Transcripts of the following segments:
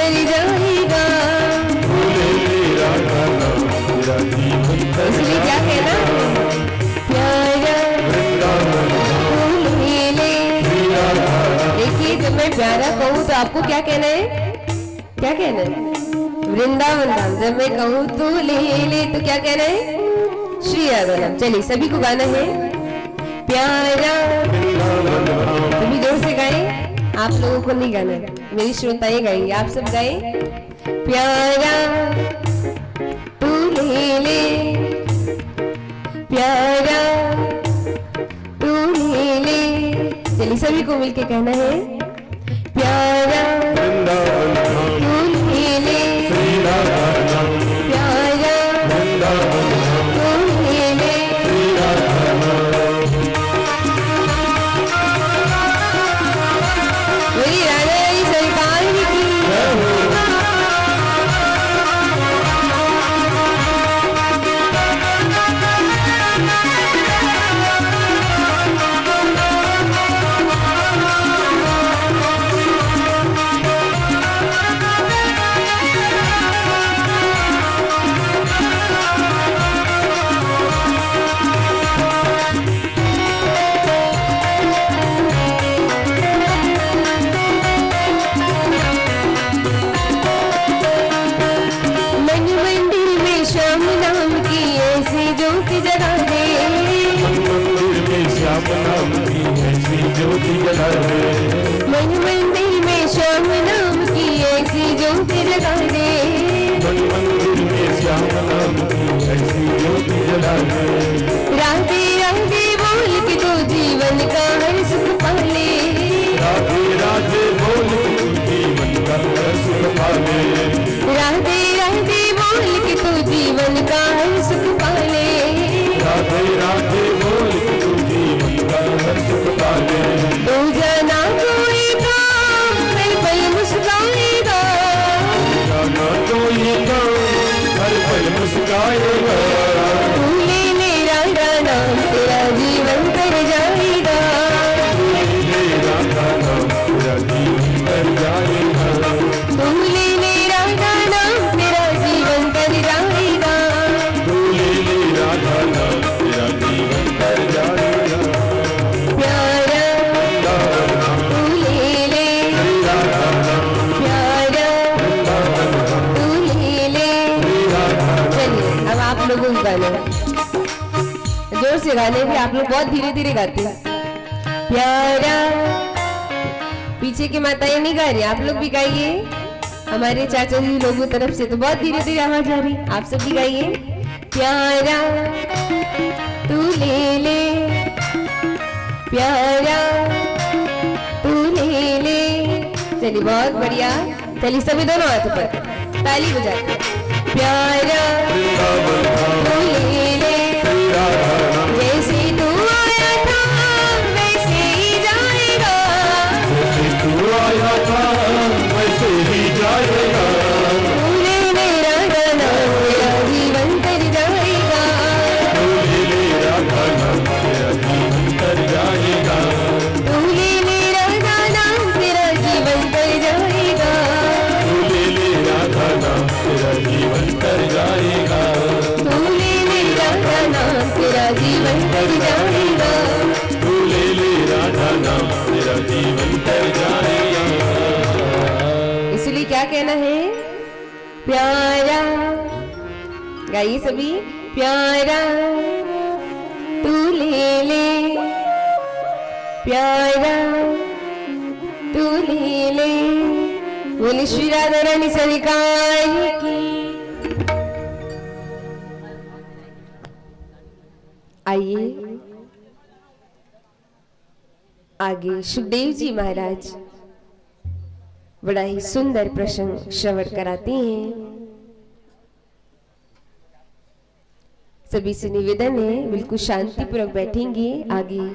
तर जाएगा। इसलिए क्या कहना प्यारा तू ले ले। देखिए जब मैं प्यारा कहूँ तो आपको क्या कहना है, क्या कहना है? वृंदावन धाम। जब मैं कहूँ तो ले ले तो क्या कहना है? श्री राधा नाम। चलिए सभी को गाना है प्यारा। सभी जोर से गाएं। आप लोगों को नहीं गाना, मेरी श्रोताएं गाएंगे, आप सब गाएं। प्यारा तू ले ले, प्यारा तू ले ले। चलिए सभी को मिलके कहना है प्यारा तू ले ले, प्यारा तू ले ले। मेरी राधा रानी सरकार की मन मंदिर में श्याम नाम की ऐसी ज्योति जगा दे। मन मंदिर में श्याम नाम की ऐसी ज्योति जगा दे। राधे राधे बोल के तो जीवन का हर सुख पाले। राधे राधे बोल के तो जीवन का हर सुख पाले। राधे राधे बोल के तो जीवन का हर सुख पाले। राधे राधे बोल के तो जीवन का हर सुख पाले। तू जाना कोई काम हर पल मुस्काएगा। जाना कोई काम हर पल मुस्काएगा। तू ले ले राधा नाम तेरा जीवन तर जाएगा। तू ले ले राधा नाम तेरा जीवन तर जाएगा। तू ले ले राधा नाम तेरा जीवन तर जाएगा। तू ले ले राधा नाम तेरा जीवन तर जाएगा। प्यारा तू ले ले, प्यारा तू ले ले। चलिए अब आप लोगों को गाना जोर से गाने भी, आप लोग बहुत धीरे धीरे गाते हैं। प्यारा पीछे की माताएं नहीं गा रही, आप लोग भी गाइए। हमारे चाचा जी लोगों तरफ से तो बहुत धीरे धीरे आवाज आ रही, आप सब भी गाइए। प्यारा तू ले ले, प्यारा तू ले ले। चलिए बहुत बढ़िया। चलिए सभी दोनों हाथों पर ताली बजाते। प्यारा तू ले ले, जैसे तू आया था वैसे ही जाएगा। जैसे तू आया था वैसे ही जाएगा। तू ले ले राधा नाम तेरा जीवन तर जाएगा। तू ले ले राधा नाम तेरा जीवन तर जाएगा। तू ले ले राधा नाम तेरा जीवन तर जाएगा। तू ले ले राधा नाम तेरा जीवन तर जाएगा। तू ले ले राधा नाम तेरा जीवन तर जाएगा। तू ले ले राधा नाम तेरा जीवन तर जाएगा। इसलिए क्या कहना है? प्यारा गाइए सभी। प्यारा तू ले ले, प्यारा तू ले ले। बोले श्री राधा रानी सरकार की। आइए आगे सुखदेव जी महाराज बड़ा ही सुंदर प्रसंग श्रवण कराते हैं। सभी से निवेदन है बिल्कुल शांतिपूर्वक बैठेंगे। आगे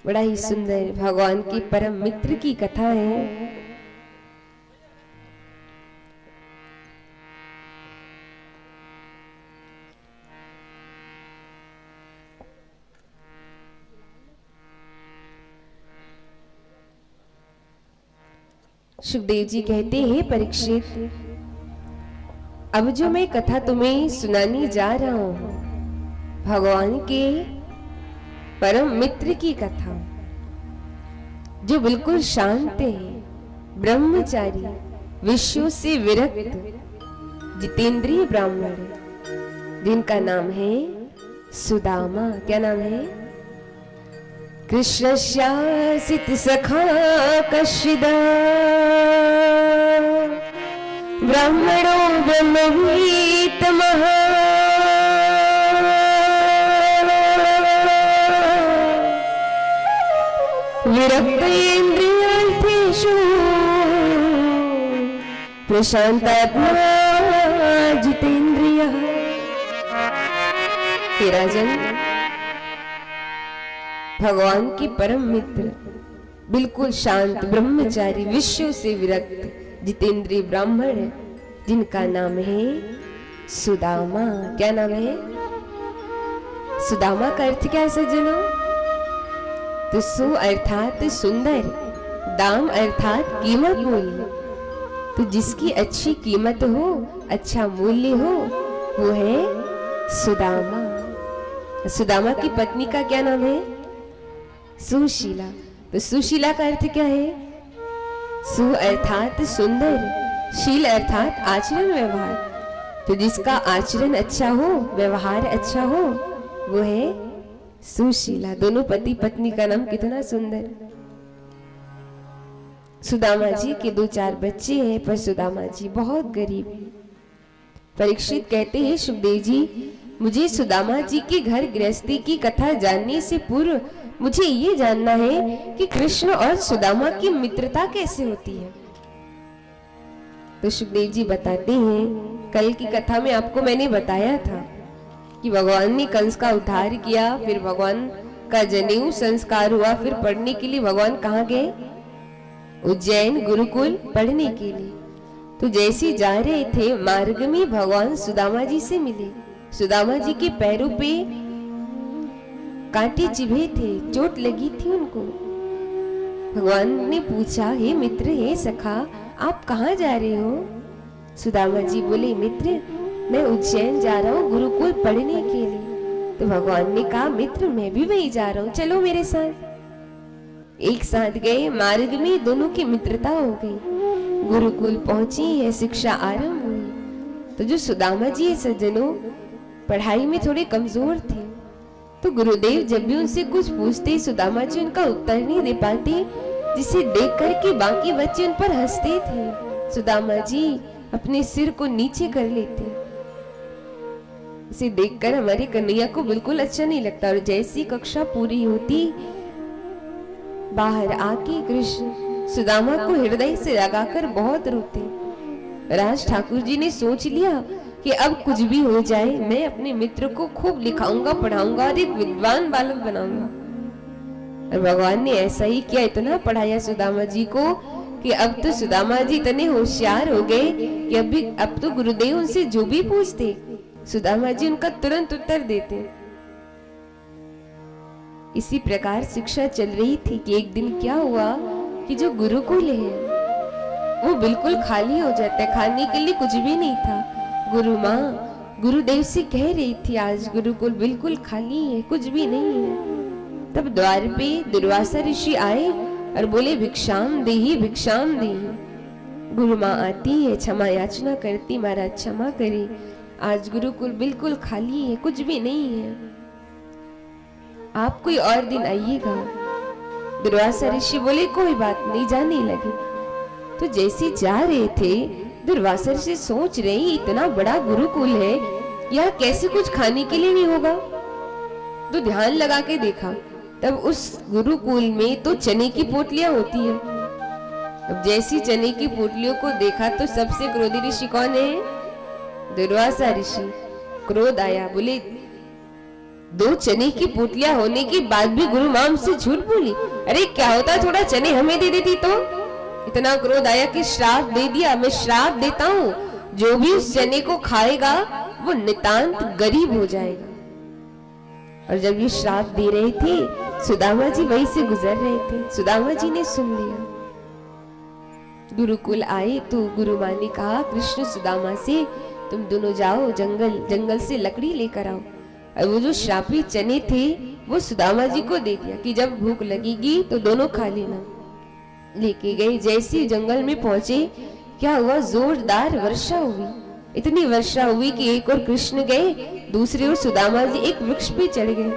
बड़ा ही सुंदर भगवान की परम मित्र की कथा है। सुखदेव जी कहते हैं, परीक्षित, अब जो मैं कथा तुम्हें सुनाने जा रहा हूं, भगवान के परम मित्र की कथा, जो बिल्कुल शांत है, ब्रह्मचारी, विषयों से विरक्त, जितेंद्रिय ब्राह्मण, जिनका नाम है सुदामा। क्या नाम है? कृष्णस्यासित सखा कश्चिदा ब्राह्मणो ब्रह्मवीतमः विरक्तेन्द्रियार्थेषु प्रशांतात्मा जितेन्द्रियः। हे राजन, भगवान के परम मित्र, बिल्कुल शांत, ब्रह्मचारी, विषयों से विरक्त, जितेंद्रिय ब्राह्मण, जिनका नाम है सुदामा। क्या नाम है? सुदामा का अर्थ क्या है सज्जनों? तो सु अर्थात सुंदर, दाम अर्थात कीमत, मूल्य। तो जिसकी अच्छी कीमत हो, अच्छा मूल्य हो, वो है सुदामा। सुदामा की पत्नी का क्या नाम है? सुशीला। तो सुशीला का अर्थ क्या है? सु अर्थात सुंदर, शील अर्थात आचरण, व्यवहार। तो जिसका आचरण अच्छा हो, व्यवहार अच्छा हो, वो है सुशीला। दोनों पति पत्नी का नाम कितना सुंदर। सुदामा जी के 2-4 बच्चे हैं, पर सुदामा जी बहुत गरीब हैं। परीक्षित कहते हैं, सुखदेव जी, मुझे सुदामा जी के घर गृहस्थी की कथा जानने से पूर्व मुझे ये जानना है कि कृष्ण और सुदामा की मित्रता कैसे होती है। तो सुखदेव जी बताते हैं, कल की कथा में आपको मैंने बताया था कि भगवान ने कंस का उद्धार किया, फिर भगवान का जनेऊ संस्कार हुआ, फिर पढ़ने के लिए भगवान कहाँ गए? उज्जैन गुरुकुल पढ़ने के लिए। तो जैसे जा रहे थे, मार्ग में भगवान सुदामा जी से मिले। सुदामा जी के पैरों पे कांटे चिभे थे, चोट लगी थी उनको। भगवान ने पूछा, हे मित्र, हे सखा, आप कहाँ जा रहे हो? सुदामा जी बोले, मित्र, मैं उज्जैन जा रहा हूँ गुरुकुल पढ़ने के लिए। तो भगवान ने कहा, मित्र, मैं भी वही जा रहा हूँ, चलो मेरे साथ। एक साथ गए, मार्ग में दोनों की मित्रता हो गई। गुरुकुल पहुंची है, शिक्षा आरंभ हुई। तो जो सुदामा जी है सज्जनों, पढ़ाई में थोड़े कमजोर थे। तो गुरुदेव जब भी उनसे कुछ पूछते, सुदामा जी उनका उत्तर नहीं दे पाते, जिसे देख कर के बाकी बच्चे उन पर हंसते थे। सुदामा जी अपने सिर को नीचे कर लेते। इसे देखकर हमारे कन्हैया को बिल्कुल अच्छा नहीं लगता। और जैसी कक्षा पूरी होती, बाहर आके कृष्ण सुदामा को हृदय से लगाकर बहुत रोते। राज ठाकुर जी ने सोच लिया कि अब कुछ भी हो जाए, मैं अपने मित्र को खूब लिखाऊंगा, पढ़ाऊंगा और एक विद्वान बालक बनाऊंगा। और भगवान ने ऐसा ही किया, इतना पढ़ाया सुदामा जी को कि अब तो सुदामा जी इतने होशियार हो गए कि अब तो गुरुदेव उनसे जो भी पूछते, सुदामा जी उनका तुरंत उत्तर देते। इसी प्रकार शिक्षा चल रही थी कि एक दिन क्या हुआ कि जो गुरुकुल है वो बिल्कुल खाली हो जाता है, खाने के लिए कुछ भी नहीं था। गुरु माँ गुरुदेव से कह रही थी, आज गुरुकुल बिल्कुल खाली है, कुछ भी नहीं है। तब द्वार पे दुर्वासा ऋषि आए और बोले, भिक्षाम देहि, भिक्षाम देहि। गुरु माँ आती है, क्षमा याचना करती, महाराज क्षमा करे, आज गुरुकुल बिल्कुल खाली है, कुछ भी नहीं है, आप कोई और दिन आइएगा। दुर्वासा ऋषि बोले, कोई बात नहीं, जाने लगे। तो जैसे जा रहे थे, दुर्वासा ऋषि सोच रहे, इतना बड़ा गुरुकुल है, यहाँ कैसे कुछ खाने के लिए नहीं होगा। तो ध्यान लगा के देखा, तब उस गुरुकुल में तो चने की पोटलियां होती है। अब जैसी चने की पोटलियों को देखा तो सबसे क्रोधी ऋषि कौन है? दुर्वासा ऋषि। क्रोध आया, बोले, 2 चने की पोटलियां होने के बाद भी गुरु माँ हमसे झूठ बोली, अरे क्या होता थोड़ा चने हमें दे देती तो। इतना क्रोध आया कि श्राप दे दिया, मैं श्राप देता हूँ, जो भी उस चने को खाएगा वो नितांत गरीब हो जाएगा। और जब ये श्राप दे रहे थे, सुदामा जी वहीं से गुजर रहे थे, सुदामा जी ने सुन लिया। गुरुकुल आए तो गुरु माँ ने कहा कृष्ण सुदामा से तुम दोनों जाओ जंगल से लकड़ी लेकर आओ। और वो जो श्रापित चने थे वो सुदामा जी को दे दिया कि जब भूख लगेगी तो दोनों खा लेना। लेके गए, जैसे जंगल में पहुंचे क्या हुआ, जोरदार वर्षा हुई। इतनी वर्षा हुई कि एक और कृष्ण गए, दूसरी ओर सुदामा जी एक वृक्ष पे चढ़ गए।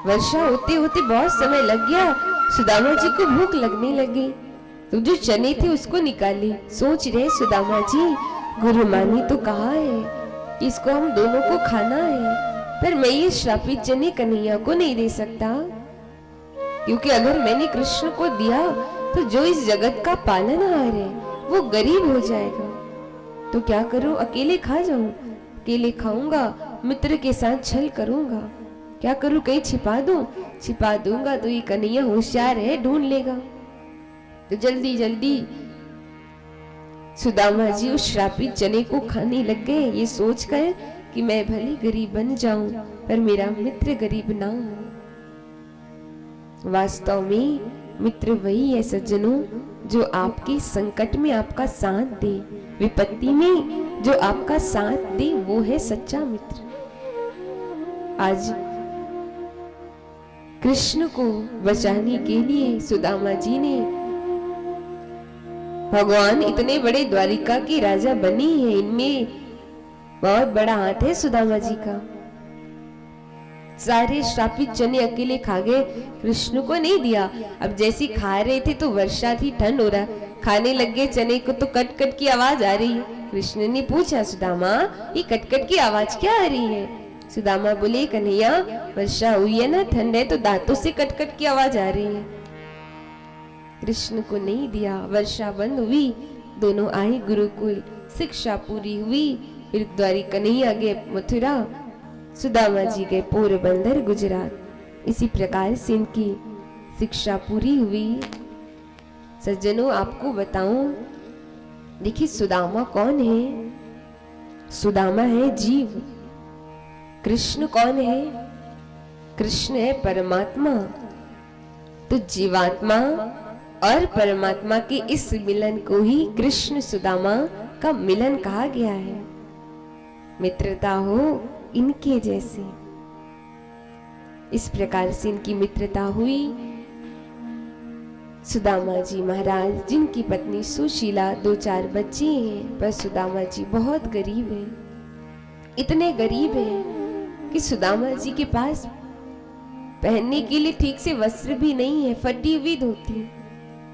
वर्षा होते होते बहुत समय लग गया, सुदामा जी को भूख लगने लगी तो जो चने थे उसको निकाले। सोच रहे सुदामा जी गुरु माँ ने तो कहा है कि इसको हम दोनों को खाना है, पर मैं ये श्रापित चने कन्हैया को नहीं दे सकता, क्योंकि अगर मैंने कृष्ण को दिया तो जो इस जगत का पालनहार है वो गरीब हो जाएगा। तो क्या करूं, अकेले खा जाऊं? अकेले खाऊंगा, मित्र के साथ छल करूंगा। क्या करूं, कहीं छिपा दूं? छिपा दूंगा तो ये कन्हैया होशियार है, ढूंढ लेगा। तो जल्दी जल्दी सुदामा जी उस श्रापित चने को खाने लग गए, ये सोचकर कि मैं भले गरीब बन जाऊं पर मेरा मित्र गरीब ना हो। वास्तव में मित्र वही है सज्जनों जो आपके संकट में आपका साथ दे, विपत्ति में जो आपका साथ दे, वो है सच्चा मित्र। आज कृष्ण को बचाने के लिए सुदामा जी ने, भगवान इतने बड़े द्वारिका के राजा बने हैं, इनमें बहुत बड़ा हाथ है सुदामा जी का। सारे श्रापित चने अकेले खा गए, कृष्ण को नहीं दिया। अब जैसी खा रहे थे तो वर्षा थी, ठंड हो रहा, खाने लग गए चने को तो कट कट की आवाज आ रही है। कृष्ण ने पूछा सुदामा ये कट कट की आवाज क्या आ रही है? सुदामा बोले कन्हैया वर्षा हुई है ना, ठंड है तो दांतों से कट कट की आवाज आ रही है। कृष्ण को नहीं दिया, वर्षा बंद हुई, दोनों आए गुरुकुल, शिक्षा पूरी हुई। फिर द्वारी कन्हैया गए मथुरा, सुदामा जी गए पोरबंदर गुजरात। इसी प्रकार से इनकी शिक्षा पूरी हुई। सज्जनों आपको बताऊं, देखिए सुदामा कौन है? सुदामा है जीव। कृष्ण कौन है? कृष्ण है परमात्मा। तो जीवात्मा और परमात्मा के इस मिलन को ही कृष्ण सुदामा का मिलन कहा गया है। मित्रता हो इनके जैसे, इस प्रकार से इनकी मित्रता हुई। सुदामा जी महाराज जिनकी पत्नी सुशीला, 2-4 बच्चे हैं, पर सुदामा जी बहुत गरीब हैं। इतने गरीब हैं कि सुदामा जी के पास पहनने के लिए ठीक से वस्त्र भी नहीं है, फटी हुई धोती।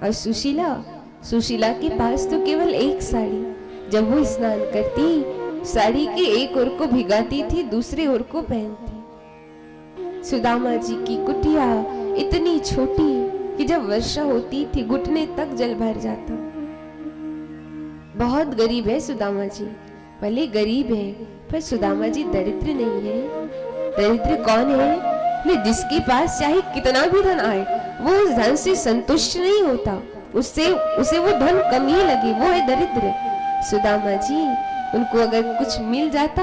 और सुशीला के पास तो केवल एक साड़ी, जब वो स्नान करती साड़ी के एक ओर को भिगाती थी, दूसरे ओर को पहनती। सुदामा जी की कुटिया इतनी छोटी कि जब वर्षा होती थी घुटने तक जल भर जाता। बहुत गरीब है सुदामा जी, भले गरीब है पर सुदामा जी दरिद्र नहीं है। दरिद्र कौन है? जिसके पास चाहे कितना भी धन आए वो उस धन से संतुष्ट नहीं होता, उसे वो धन कम ही लगे, वो है दरिद्र। सुदामा जी उनको अगर कुछ मिल जाता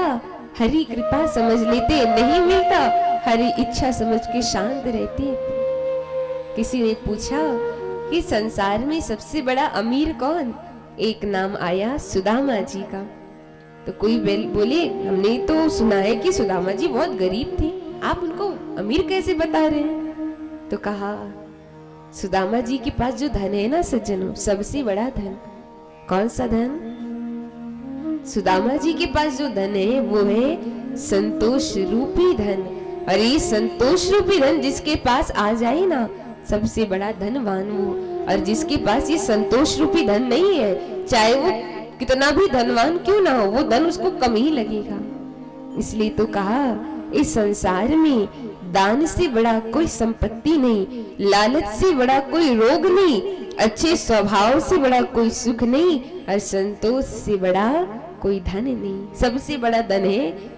हरि कृपा समझ लेते, नहीं मिलता हरि इच्छा समझ के शांत रहते। किसी ने पूछा कि संसार में सबसे बड़ा अमीर कौन? एक नाम आया सुदामा जी का। तो कोई बोले हमने तो सुना है कि सुदामा जी बहुत गरीब थे, आप उनको अमीर कैसे बता रहे हैं? तो कहा सुदामा जी के पास जो धन है ना सज्जनों, सबसे बड़ा धन। कौन सा धन? सुदामा जी के पास जो धन है वो है संतोष रूपी धन। और ये संतोष रूपी धन जिसके पास आ जाए ना, सबसे बड़ा धनवान वो। और जिसके पास ये संतोष रूपी धन नहीं है, चाहे वो कितना भी धनवान क्यों ना हो, वो धन उसको कम ही लगेगा। इसलिए तो कहा इस संसार में दान से बड़ा कोई संपत्ति नहीं, लालच से बड़ा कोई रोग नहीं, अच्छे स्वभाव से बड़ा कोई सुख नहीं, और संतोष से बड़ा कोई धन नहीं। सबसे बड़ा धन है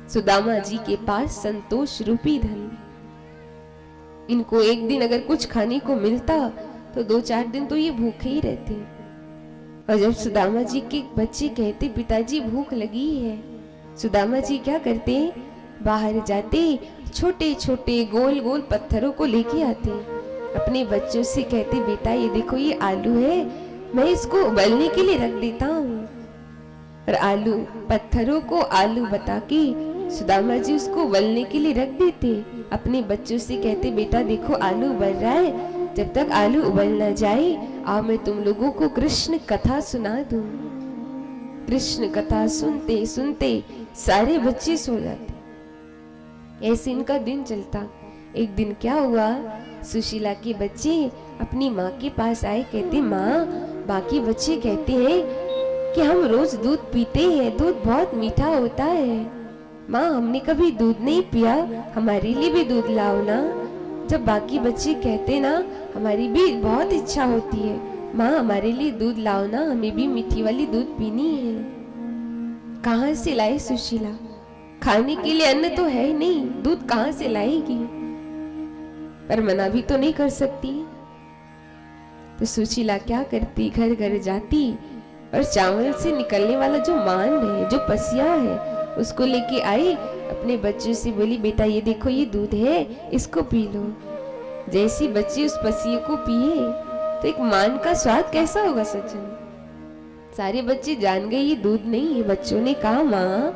सुदामा जी के पास संतोष रूपी धन। इनको एक दिन अगर कुछ खाने को मिलता तो 2-4 दिन तो ये भूखे ही रहते। और जब सुदामा जी के बच्चे कहते पिताजी भूख लगी है, सुदामा जी क्या करते? बाहर जाते, छोटे छोटे गोल गोल पत्थरों को लेके आते, अपने बच्चों से कहते बेटा ये देखो ये आलू है, मैं इसको उबलने के लिए रख देता हूँ। और आलू पत्थरों को आलू बता के सुदामा जी उसको उबलने के लिए रख देते। अपने बच्चों से कहते बेटा देखो आलू उबल रहा है, जब तक आलू उबल ना जाए आओ मैं तुम लोगों को कृष्ण कथा सुना दूं। कृष्ण कथा सुनते सुनते सारे बच्चे सो जाते। ऐसे इनका दिन चलता। एक दिन क्या हुआ, सुशीला के बच्चे अपनी माँ के पास आए, कहते माँ बाकी बच्चे कहते हैं कि हम रोज दूध पीते हैं, दूध बहुत मीठा होता है। माँ हमने कभी दूध नहीं पिया, हमारे लिए भी दूध लाओ ना। जब बाकी बच्चे कहते ना हमारी भी बहुत इच्छा होती है, माँ हमारे लिए दूध लाओ ना, हमें भी मीठी वाली दूध पीनी है। कहाँ से लाए सुशीला, खाने के लिए अन्न तो है ही नहीं, दूध कहाँ से लाएगी। पर मना भी तो नहीं कर सकती। तो सुशीला क्या करती, घर घर जाती और चावल से निकलने वाला जो मांड है, जो पसिया है, उसको लेके आई। अपने बच्चों से बोली बेटा ये देखो ये दूध है, इसको पी लो। जैसी बच्चे उस पसिए को पिए तो एक मान का स्वाद कैसा होगा सचिन। सारे बच्चे जान गए ये दूध नहीं है। बच्चों ने कहा माँ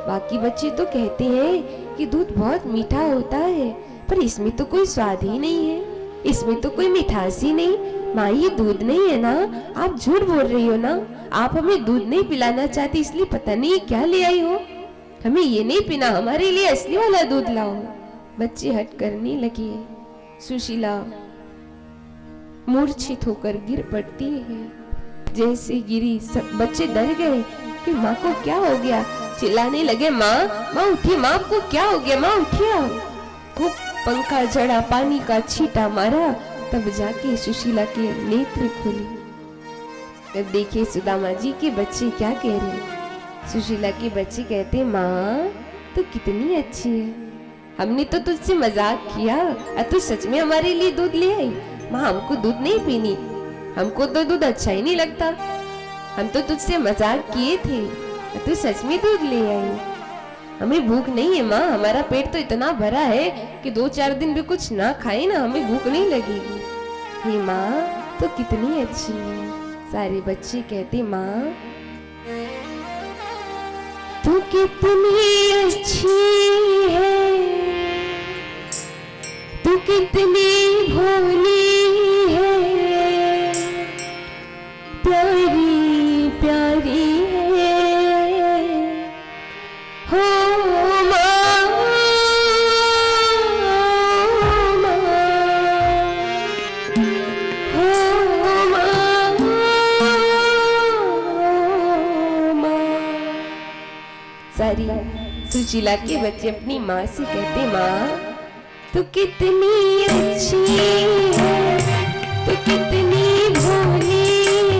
बाकी बच्चे तो कहते हैं कि दूध बहुत मीठा होता है, पर इसमें तो कोई स्वाद ही नहीं है, इसमें तो कोई मिठास ही नहीं। माँ ये दूध नहीं है ना, आप झूठ बोल रही हो ना, आप हमें दूध नहीं पिलाना चाहती इसलिए पता नहीं क्या ले आई हो, हमें ये नहीं पीना, हमारे लिए असली वाला दूध लाओ। बच्चे हट करने लगे। सुशीला मूर्छित होकर गिर पड़ती है। जैसे गिरी सब बच्चे डर गए कि माँ को क्या हो गया। चिल्लाने लगे माँ माँ उठी, माँ आपको क्या हो गया, माँ उठिए। खूब पंखा चढ़ा, पानी का छींटा मारा, तब जाके सुशीला के नेत्र खुले। तब देखे सुदामा जी के बच्चे क्या कह रहे। सुशीला के बच्चे कहते माँ तो कितनी अच्छी है, हमने तो तुझसे मजाक किया और तू सच में हमारे लिए दूध ले आई। माँ हमको दूध नहीं पीनी, हमको तो दूध अच्छा ही नहीं लगता, हम तो तुझसे मजाक किए थे और तू सच में दूध ले आई। हमें भूख नहीं है माँ, हमारा पेट तो इतना भरा है कि 2-4 दिन भी कुछ ना खाए ना हमें भूख नहीं लगेगी। हे माँ तो कितनी अच्छी है। सारे बच्चे कहते माँ तू कितनी अच्छी है, तू कितनी भोली है, प्यारी प्यारी है हो माँ, हो माँ। सारी सुशीला के बच्चे अपनी माँ से कहते माँ तू कितनी अच्छी है, तू कितनी भोली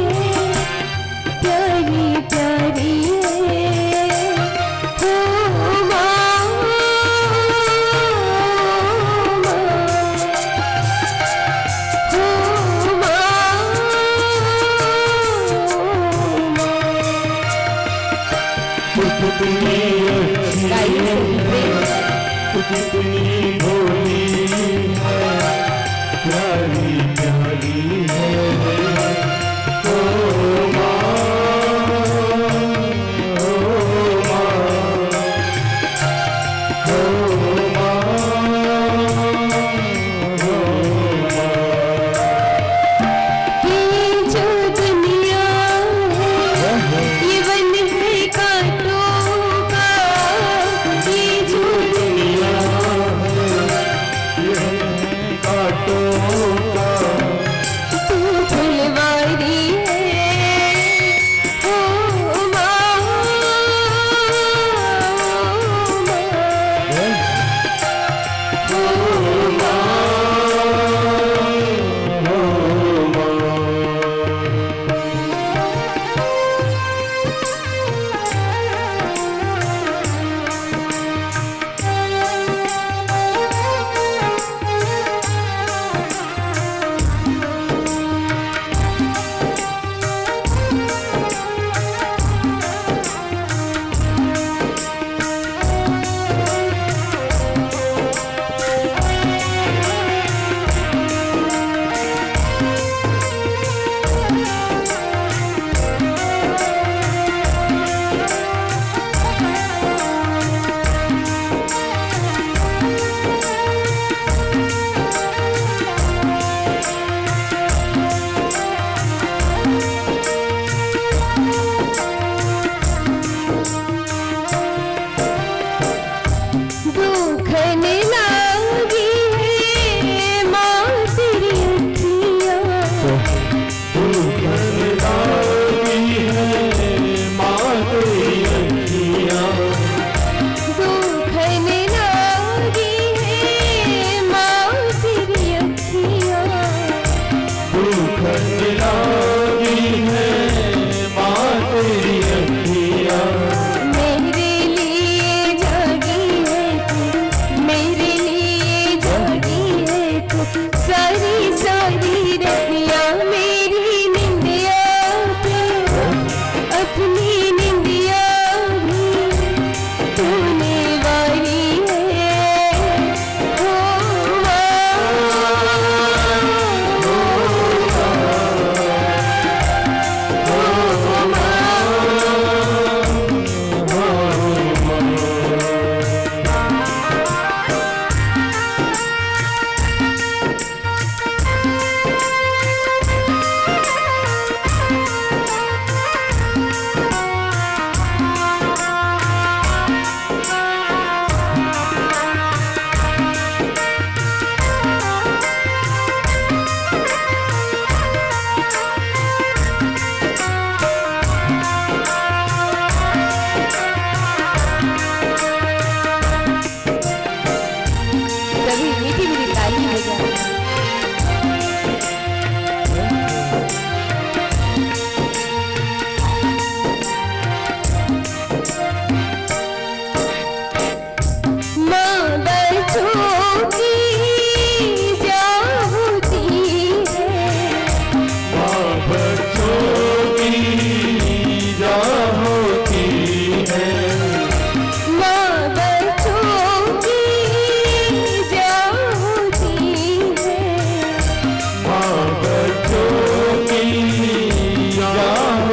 है, प्यारी प्यारी है हो माँ, हो माँ। कितनी भोली है, प्यारी प्यारी है ओ माँ, ओ माँ, ओ माँ। ये जो दुनिया है ये वन है कांटों का, ये जो दुनिया काटो का तू फुलवारी है,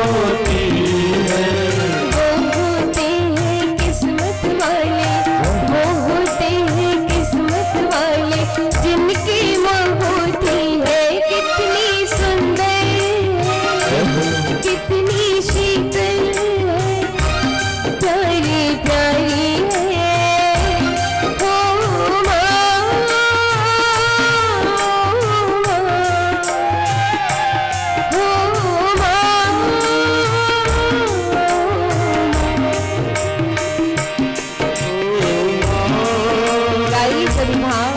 होती है। वो होते हैं किस्मत वाले, वो होते हैं किस्मत वाले, जिनकी माँ होती है कितनी सुंदर, कितनी शीतल, प्यारी प्यारी है हो माँ, हो माँ। गाइए सभी भाव।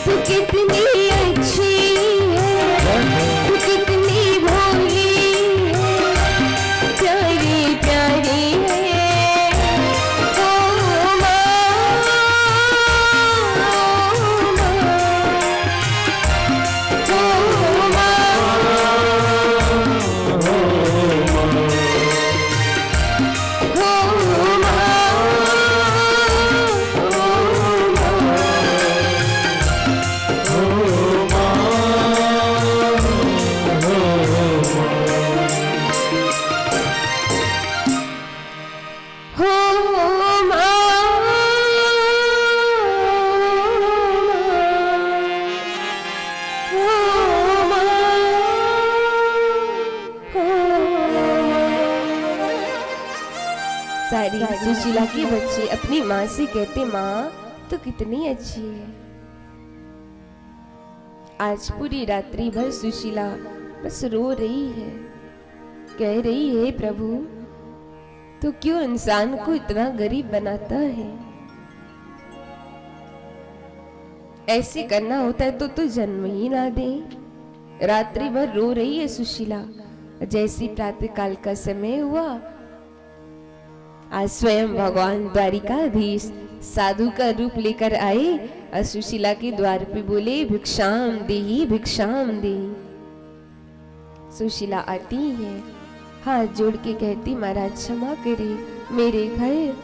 तू कितनी अच्छी है, तू कितनी भोली है, प्यारी प्यारी है हो माँ, हो सारी सुशीला के बच्चे अपनी माँ से कहते, माँ तो कितनी अच्छी है। आज पूरी रात्रि भर सुशीला बस रो रही है, कह रही है प्रभु तो क्यों इंसान को इतना गरीब बनाता है, ऐसे करना होता है तो जन्म ही ना दे। रात्रि भर रो रही है सुशीला। जैसी प्रातःकाल का समय हुआ, आज स्वयं भगवान द्वारिकाधीश साधु का रूप लेकर आए और सुशीला के द्वार पे बोले, भिक्षाम देहि भिक्षाम देहि। सुशीला आती है, हाथ जोड़ के कहती, महाराज क्षमा करे, मेरे घर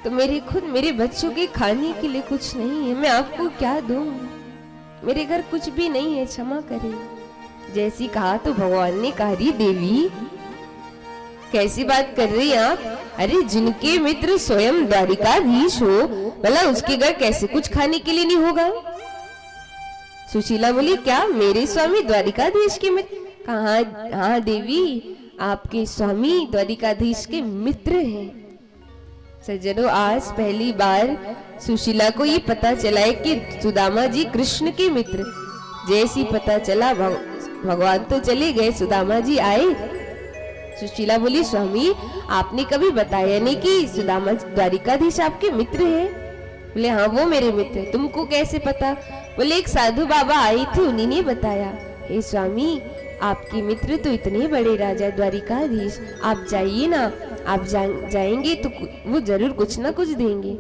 तो मेरे बच्चों के खाने के लिए कुछ नहीं है, मैं आपको क्या दूं, मेरे घर कुछ भी नहीं है, क्षमा करें। जैसी कहा तो भगवान ने कहा, री देवी कैसी बात कर रही हैं आप, अरे जिनके मित्र स्वयं द्वारिकाधीश हो, भला उसके घर कैसे कुछ खाने के लिए नहीं होगा। सुशीला बोली, क्या मेरे स्वामी द्वारिकाधीश के मित्र? कहा हाँ देवी, आपके स्वामी द्वारिकाधीश के मित्र हैं। सज्जनों, आज पहली बार सुशीला को ये पता चला है कि सुदामा जी कृष्ण के मित्र। जैसी पता चला भगवान तो चले गए, सुदामा जी आए। सुशीला बोली, स्वामी आपने कभी बताया नहीं कि सुदामा द्वारिकाधीश आपके मित्र हैं? बोले हाँ वो मेरे मित्र हैं। तुमको कैसे पता? बोले एक साधु बाबा आए थे, उन्हीं ने बताया। हे स्वामी, आपके मित्र तो इतने बड़े राजा द्वारिकाधीश, आप जाइए ना, आप जाएंगे तो वो जरूर कुछ ना कुछ देंगे।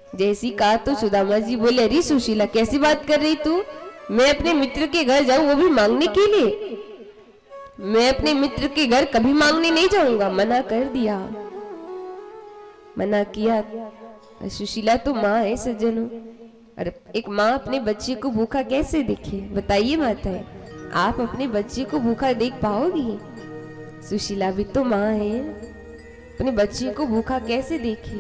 जैसी कहा तो सुदामा जी बोले, अरे सुशीला कैसी बात कर रही तू, मैं अपने मित्र के घर जाऊं वो भी मांगने के लिए? मैं अपने मित्र के घर कभी मांगने नहीं जाऊंगा, मना कर दिया, मना किया। सुशीला तो माँ है सज्जनों, और एक माँ अपने बच्चे को भूखा कैसे देखे? बताइए माताएं, आप अपने बच्चे को भूखा देख पाओगी? सुशीला भी तो माँ है, अपने बच्चे को भूखा कैसे देखे?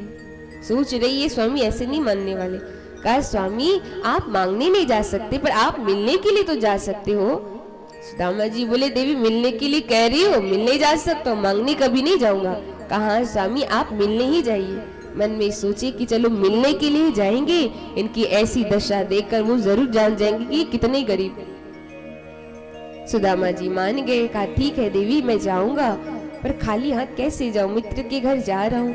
सोच रही है स्वामी ऐसे नहीं मानने वाले। कहा स्वामी आप मांगने नहीं जा सकते, पर आप मिलने के लिए तो जा सकते हो। सुदामा जी बोले, देवी मिलने के लिए कह रही हो, मिलने जा सकता हूँ, मांगने कभी नहीं जाऊंगा। कहा स्वामी आप मिलने ही जाइए। मन में सोचे कि चलो मिलने के लिए जाएंगे, इनकी ऐसी दशा देखकर वो जरूर जान जाएंगे कि कितने गरीब। सुदामा जी मान गए। कहा ठीक है देवी मैं जाऊंगा, पर खाली हाथ कैसे जाऊं, मित्र के घर जा रहा हूं,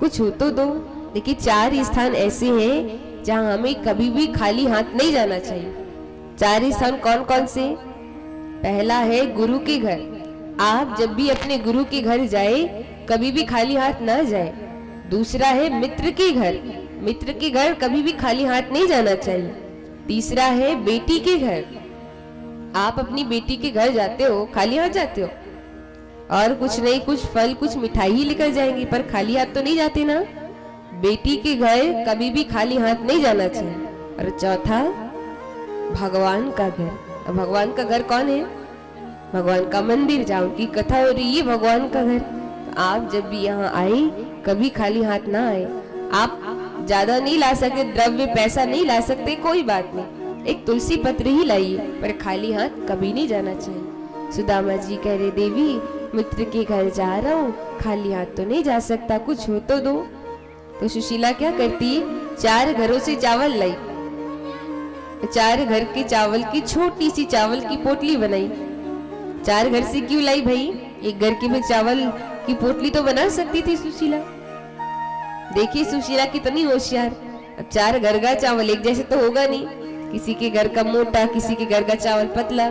कुछ हो तो दो। देखिए 4 स्थान ऐसे हैं जहां हमें कभी भी खाली हाथ नहीं जाना चाहिए। 4 स्थान कौन कौन से? पहला है गुरु के घर। आप जब भी अपने गुरु के घर जाए कभी भी खाली हाथ ना जाए। दूसरा है मित्र के घर, मित्र के घर कभी भी खाली हाथ नहीं जाना चाहिए। तीसरा है बेटी के घर, आप अपनी बेटी के घर जाते हो खाली हाथ जाते हो, और कुछ नहीं, कुछ फल कुछ मिठाई ही लेकर जाएंगे, पर खाली हाथ तो नहीं जाते ना। बेटी के घर कभी भी खाली हाथ नहीं जाना चाहिए। और चौथा, भगवान का घर। और भगवान का घर कौन है? भगवान का मंदिर, जहाँ उनकी कथा हो रही है, भगवान का घर। तो आप जब भी यहाँ आए कभी खाली हाथ ना आए। आप ज्यादा नहीं ला सकते, द्रव्य पैसा नहीं ला सकते, कोई बात नहीं, एक तुलसी पत्र ही लाइए, पर खाली हाथ कभी नहीं जाना चाहिए। सुदामा जी कह रहे, देवी मित्र के घर जा रहा हूँ, खाली हाथ तो नहीं जा सकता, कुछ हो तो दो। तो सुशीला क्या करती है, 4 घरों से चावल लाई, 4 घर के चावल की छोटी सी चावल की पोटली बनाई। 4 घर से क्यों लाई भाई? एक घर के में चावल की पोटली तो बना सकती थी सुशीला। देखिए सुशीला कितनी होशियार। अब 4 घर का चावल एक जैसे तो होगा नहीं, किसी के घर का मोटा, किसी के घर का चावल पतला।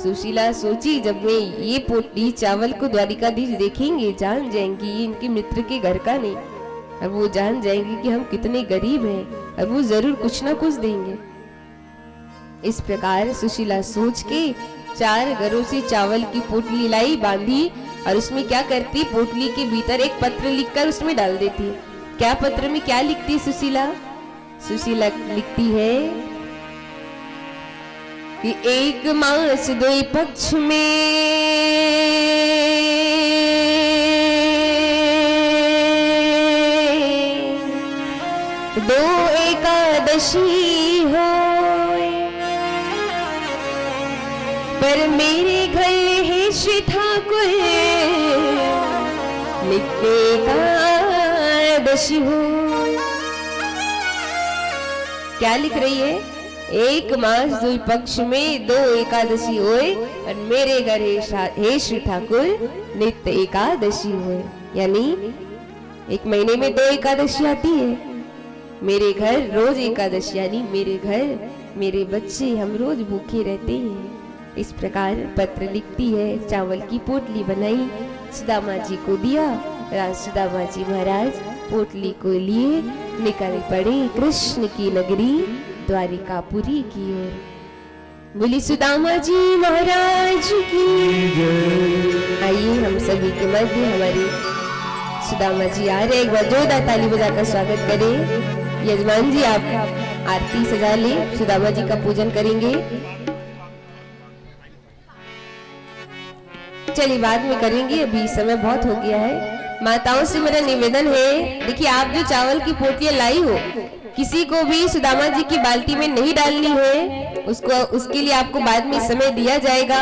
सुशीला सोची, जब मैं ये पोटली चावल को द्वारिकाधीश देखेंगे, जान जाएंगी ये इनके मित्र के घर का नहीं, और वो जान जाएंगे कि हम कितने गरीब हैं, और वो जरूर कुछ ना कुछ देंगे। इस प्रकार सुशीला सोच के 4 घरों से चावल की पोटली लाई, बांधी, और उसमें क्या करती, पोटली के भीतर एक पत्र लिखकर उसमें डाल देती। क्या पत्र में क्या लिखती सुशीला? सुशीला लिखती है कि 1 मास 2 पक्ष में 2 एकादशी हो, पर मेरे घर है श्री ठाकुर नित्य एकादशी हो। क्या लिख रही है? 1 मास 2 पक्ष में 2 एकादशी होए, और मेरे घर हे श्री ठाकुर नित्य एकादशी होए। यानी 1 महीने में 2 एकादशी आती है, मेरे घर रोज एकादशी, यानी मेरे घर मेरे बच्चे हम रोज भूखे रहते हैं। इस प्रकार पत्र लिखती है, चावल की पोटली बनाई, सुदामा जी को दिया। राज सुदामा जी महाराज पोटली को लिए निकल पड़े कृष्ण की नगरी द्वारिकापुरी की ओर। बोली सुदामा जी महाराज की जय। आइए हम सभी के मध्य हमारे सुदामा जी आ रहे, एक बार जोरदार ताली बजाकर स्वागत करें। यजमान जी आप आरती सजा ले, सुदामा जी का पूजन करेंगे। चलिए बाद में करेंगे, अभी समय बहुत हो गया है। माताओं से मेरा निवेदन है, देखिए आप जो चावल की पोटलियां लाई हो, किसी को भी सुदामा जी की बाल्टी में नहीं डालनी है, उसके लिए आपको बाद में समय दिया जाएगा।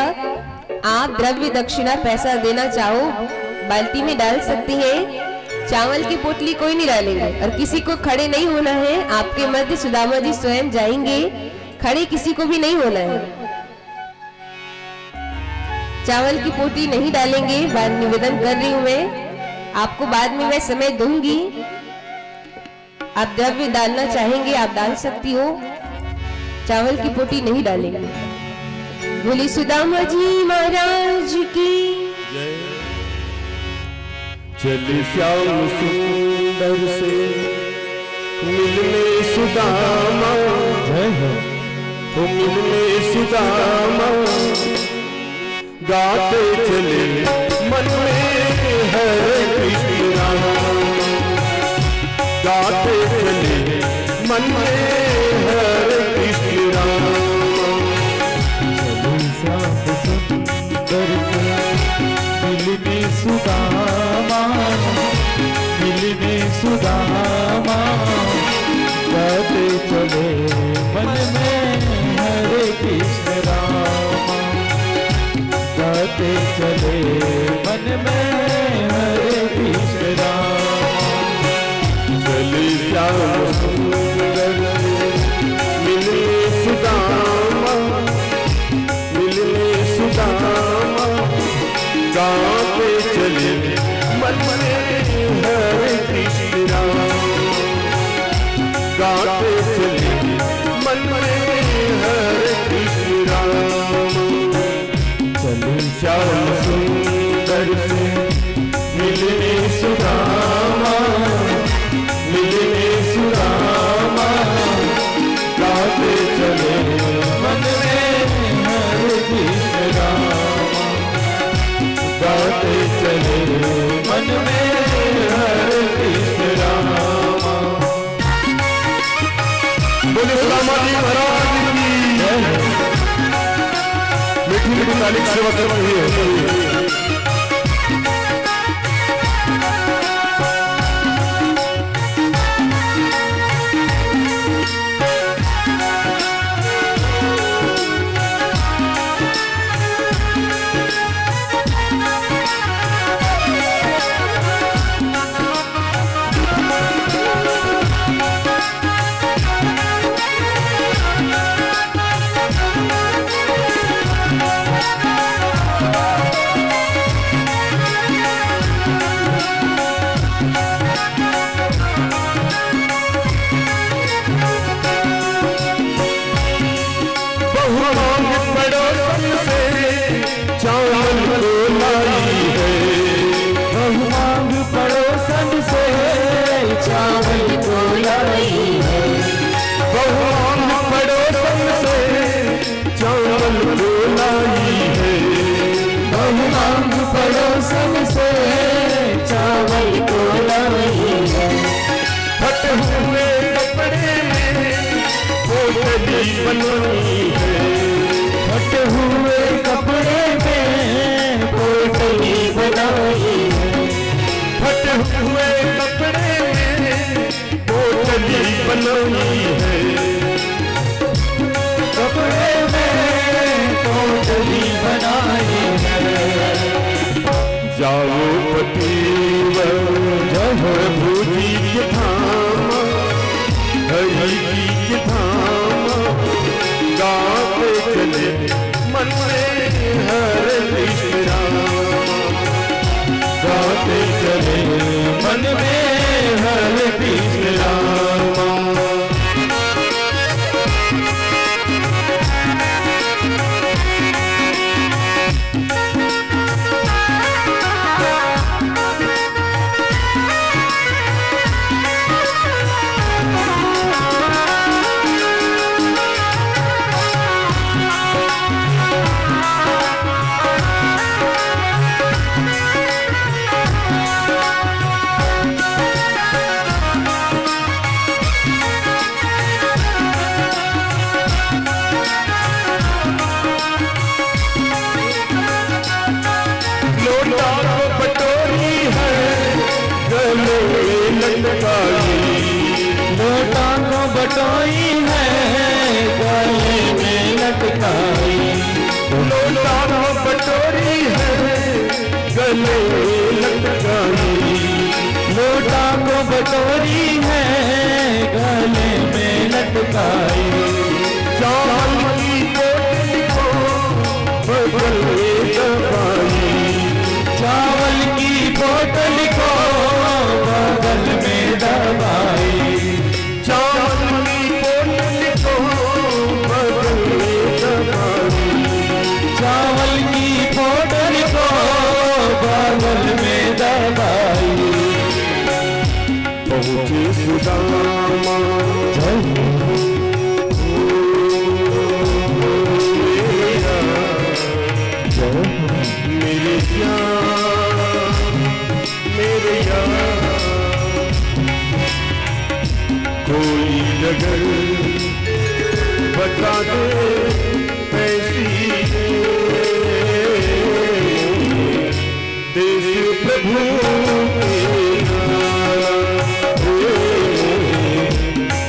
आप द्रव्य दक्षिणा पैसा देना चाहो बाल्टी में डाल सकती हैं, चावल की पोटली कोई नहीं डालेंगे। और किसी को खड़े नहीं होना है, आपके मध्य सुदामा जी स्वयं जाएंगे, खड़े किसी को भी नहीं होना है। चावल की पोटली नहीं डालेंगे, बाद निवेदन कर रही हूं मैं, आपको बाद में मैं समय दूंगी। आप द्रव्य डालना चाहेंगे आप डाल सकती हो, चावल की पोटली नहीं डालेंगे। बोली सुदामा जी महाराज की जय। चली श्याम सुंदर से मिलने सुदामा, जय हो तो मिलने सुदामा, गाते चले मन में हरे कृष्ण नाम, गाते चले मन में हरे कृष्ण नाम। चलो श्याम सुंदर मिलने सुदामा, मिलने सुदामा, गाते चले मन में हरे कृष्ण राम, गाते चले मन में हरे कृष्ण राम। चले श्याम सुंदर मिलने सुदामा, मिलने सुदामा, गाते चले मन में हरे कृष्ण राम, गाते चले मन में हरे कृष्ण राम। चले श्याम सुंदर से मिलने सुदामा, मिलने सुदामा, गाते चले मन में हरे कृष्ण राम, गाते चले मन में हरे कृष्ण राम। बोले सुदामा जी महाराज की मीठी मीठी ताली सेवा कर रही है। फटे हुए कपड़े में पोटली बनाई है। फटे हुए कपड़े में पोटली बनाई है। कपड़े में पोटली बनाई है। जाओ पतिवर प्रभु जी के धाम, हरि जी के धाम, गाते चले मन में हरे कृष्ण राम, गाते चले मन में हरे कृष्ण राम। लोटा को बटोई है गले में लटकाई। लोटा को बटोरी है गले लटकाई। लोटा को बटोरी है गले में लटकाई। चावल की पोटली को बगल में दबाई। चावल की बोतल को बगल में दबाई। चावल की पोटली को बगल में दबाई। चावल की बोतल को बगल में दबाई। पहुँचे सुदामा मेरे मेरे कोई जगह बता दे ऐसी देश प्रभु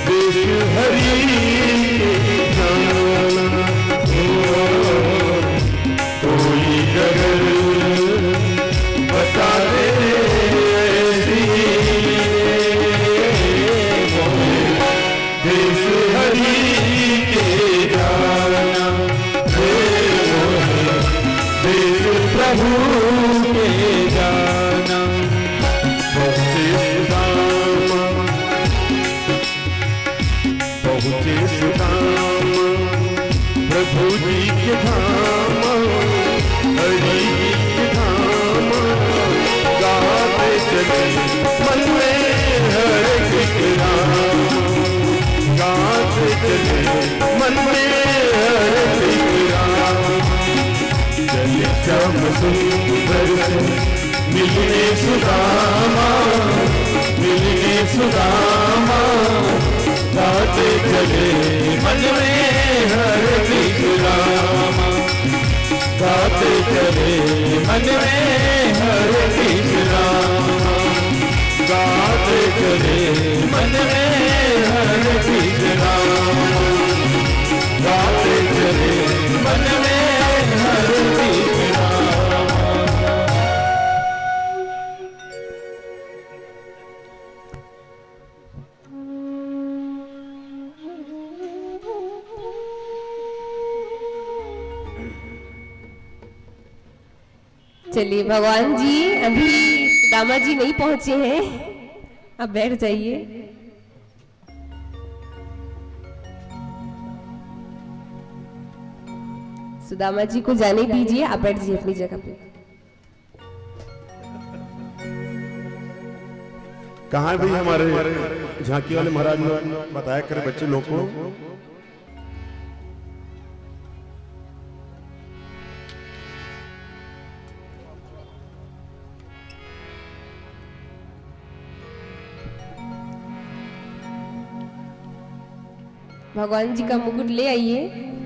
देश हरि कोई जगह बता दे ऐसी देश हरि के जाना देश प्रभु के जाना। पहुँचे सुदामा प्रभु जी के धाम, हरि जी के धाम, गाते चले मन में हरे कृष्ण राम, गाते चले मन में हरे कृष्ण राम। चले श्याम सुंदर से मिलने सुदामा, मिलने सुदामा, गाते चले मन में हरे कृष्ण राम, गाते चले मन में हरे कृष्ण राम, गाते चले मन में हरे कृष्ण राम, गाते चले मन में हरे कृष्ण राम। चलिए भगवान जी अभी दामा जी नहीं पहुंचे हैं, अब बैठ जाइए। सुदामा जी को जाने दीजिए, आप बैठ जाइए अपनी जगह पे। कहाँ है भाई हमारे झांकी वाले महाराज ने बताया करे बच्चे लोग को। भगवान जी का मुकुट ले आइए।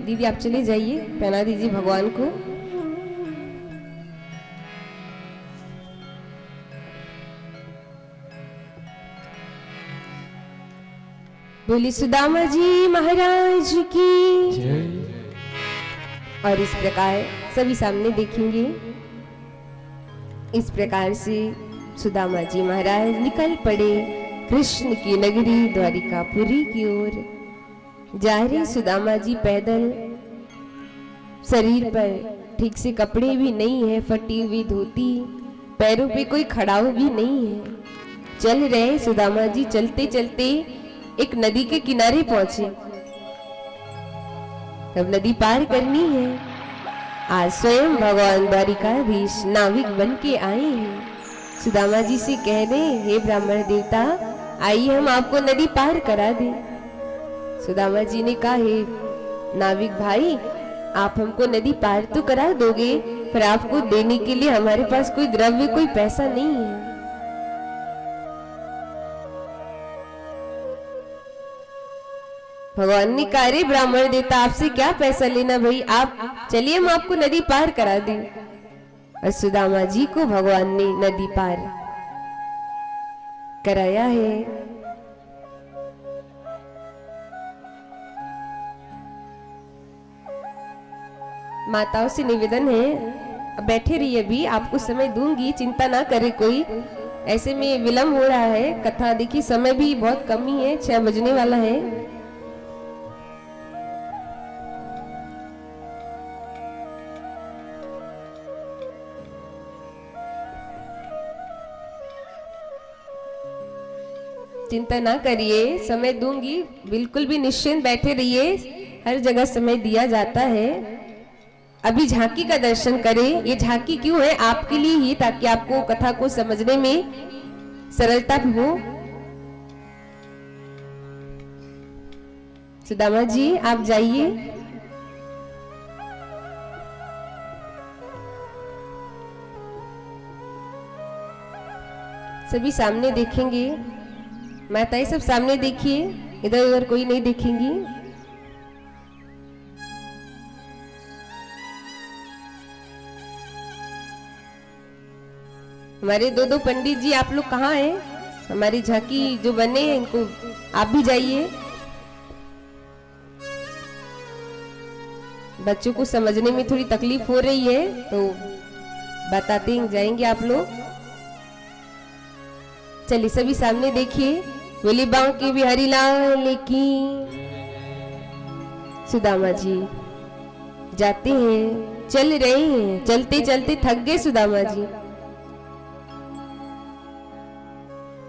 दीदी आप चले जाइए, पहना दीजिए भगवान को। बोली सुदामा जी महाराज की। और इस प्रकार सभी सामने देखेंगे। इस प्रकार से सुदामा जी महाराज निकल पड़े कृष्ण की नगरी द्वारिकापुरी की ओर। जा रहे सुदामा जी पैदल, शरीर पर ठीक से कपड़े भी नहीं है, फटी हुई धोती, पैरों पे कोई खड़ाऊ भी नहीं है। चल रहे सुदामा जी, चलते चलते एक नदी के किनारे पहुंचे। अब नदी पार करनी है। आज स्वयं भगवान द्वारिकाधीश नाविक बन के आए हैं। सुदामा जी से कह रहे, हे ब्राह्मण देवता, आइए हम आपको नदी पार करा दें। सुदामा जी ने कहा, हे नाविक भाई, आप हमको नदी पार तो करा दोगे, पर आपको देने के लिए हमारे पास कोई द्रव्य, कोई पैसा नहीं है। भगवान ने कहा, रे ब्राह्मण देवता, आपसे क्या पैसा लेना भाई, आप चलिए हम आपको नदी पार करा दें। और सुदामा जी को भगवान ने नदी पार कराया है। माताओं से निवेदन है, अब बैठे रहिए, अभी आपको समय दूंगी, चिंता ना करे कोई। ऐसे में विलंब हो रहा है कथा, देखिए समय भी बहुत कम ही है, 6 बजने वाला है। चिंता ना करिए, समय दूंगी, बिल्कुल भी निश्चिंत बैठे रहिए, हर जगह समय दिया जाता है। अभी झांकी का दर्शन करें। ये झांकी क्यों है? आपके लिए ही, ताकि आपको कथा को समझने में सरलता हो। सुदामा जी आप जाइए। सभी सामने देखेंगे, माताएं सब सामने देखिए, इधर उधर कोई नहीं देखेंगी। हमारे दो पंडित जी, आप लोग कहाँ हैं? हमारी झांकी जो बने हैं, इनको आप भी जाइए। बच्चों को समझने में थोड़ी तकलीफ हो रही है, तो बताते जाएंगे आप लोग। चलिए सभी सामने देखिए। बोली बांके बिहारी लाल की। सुदामा जी जाते हैं, चल रहे हैं, चलते चलते थक गए सुदामा जी।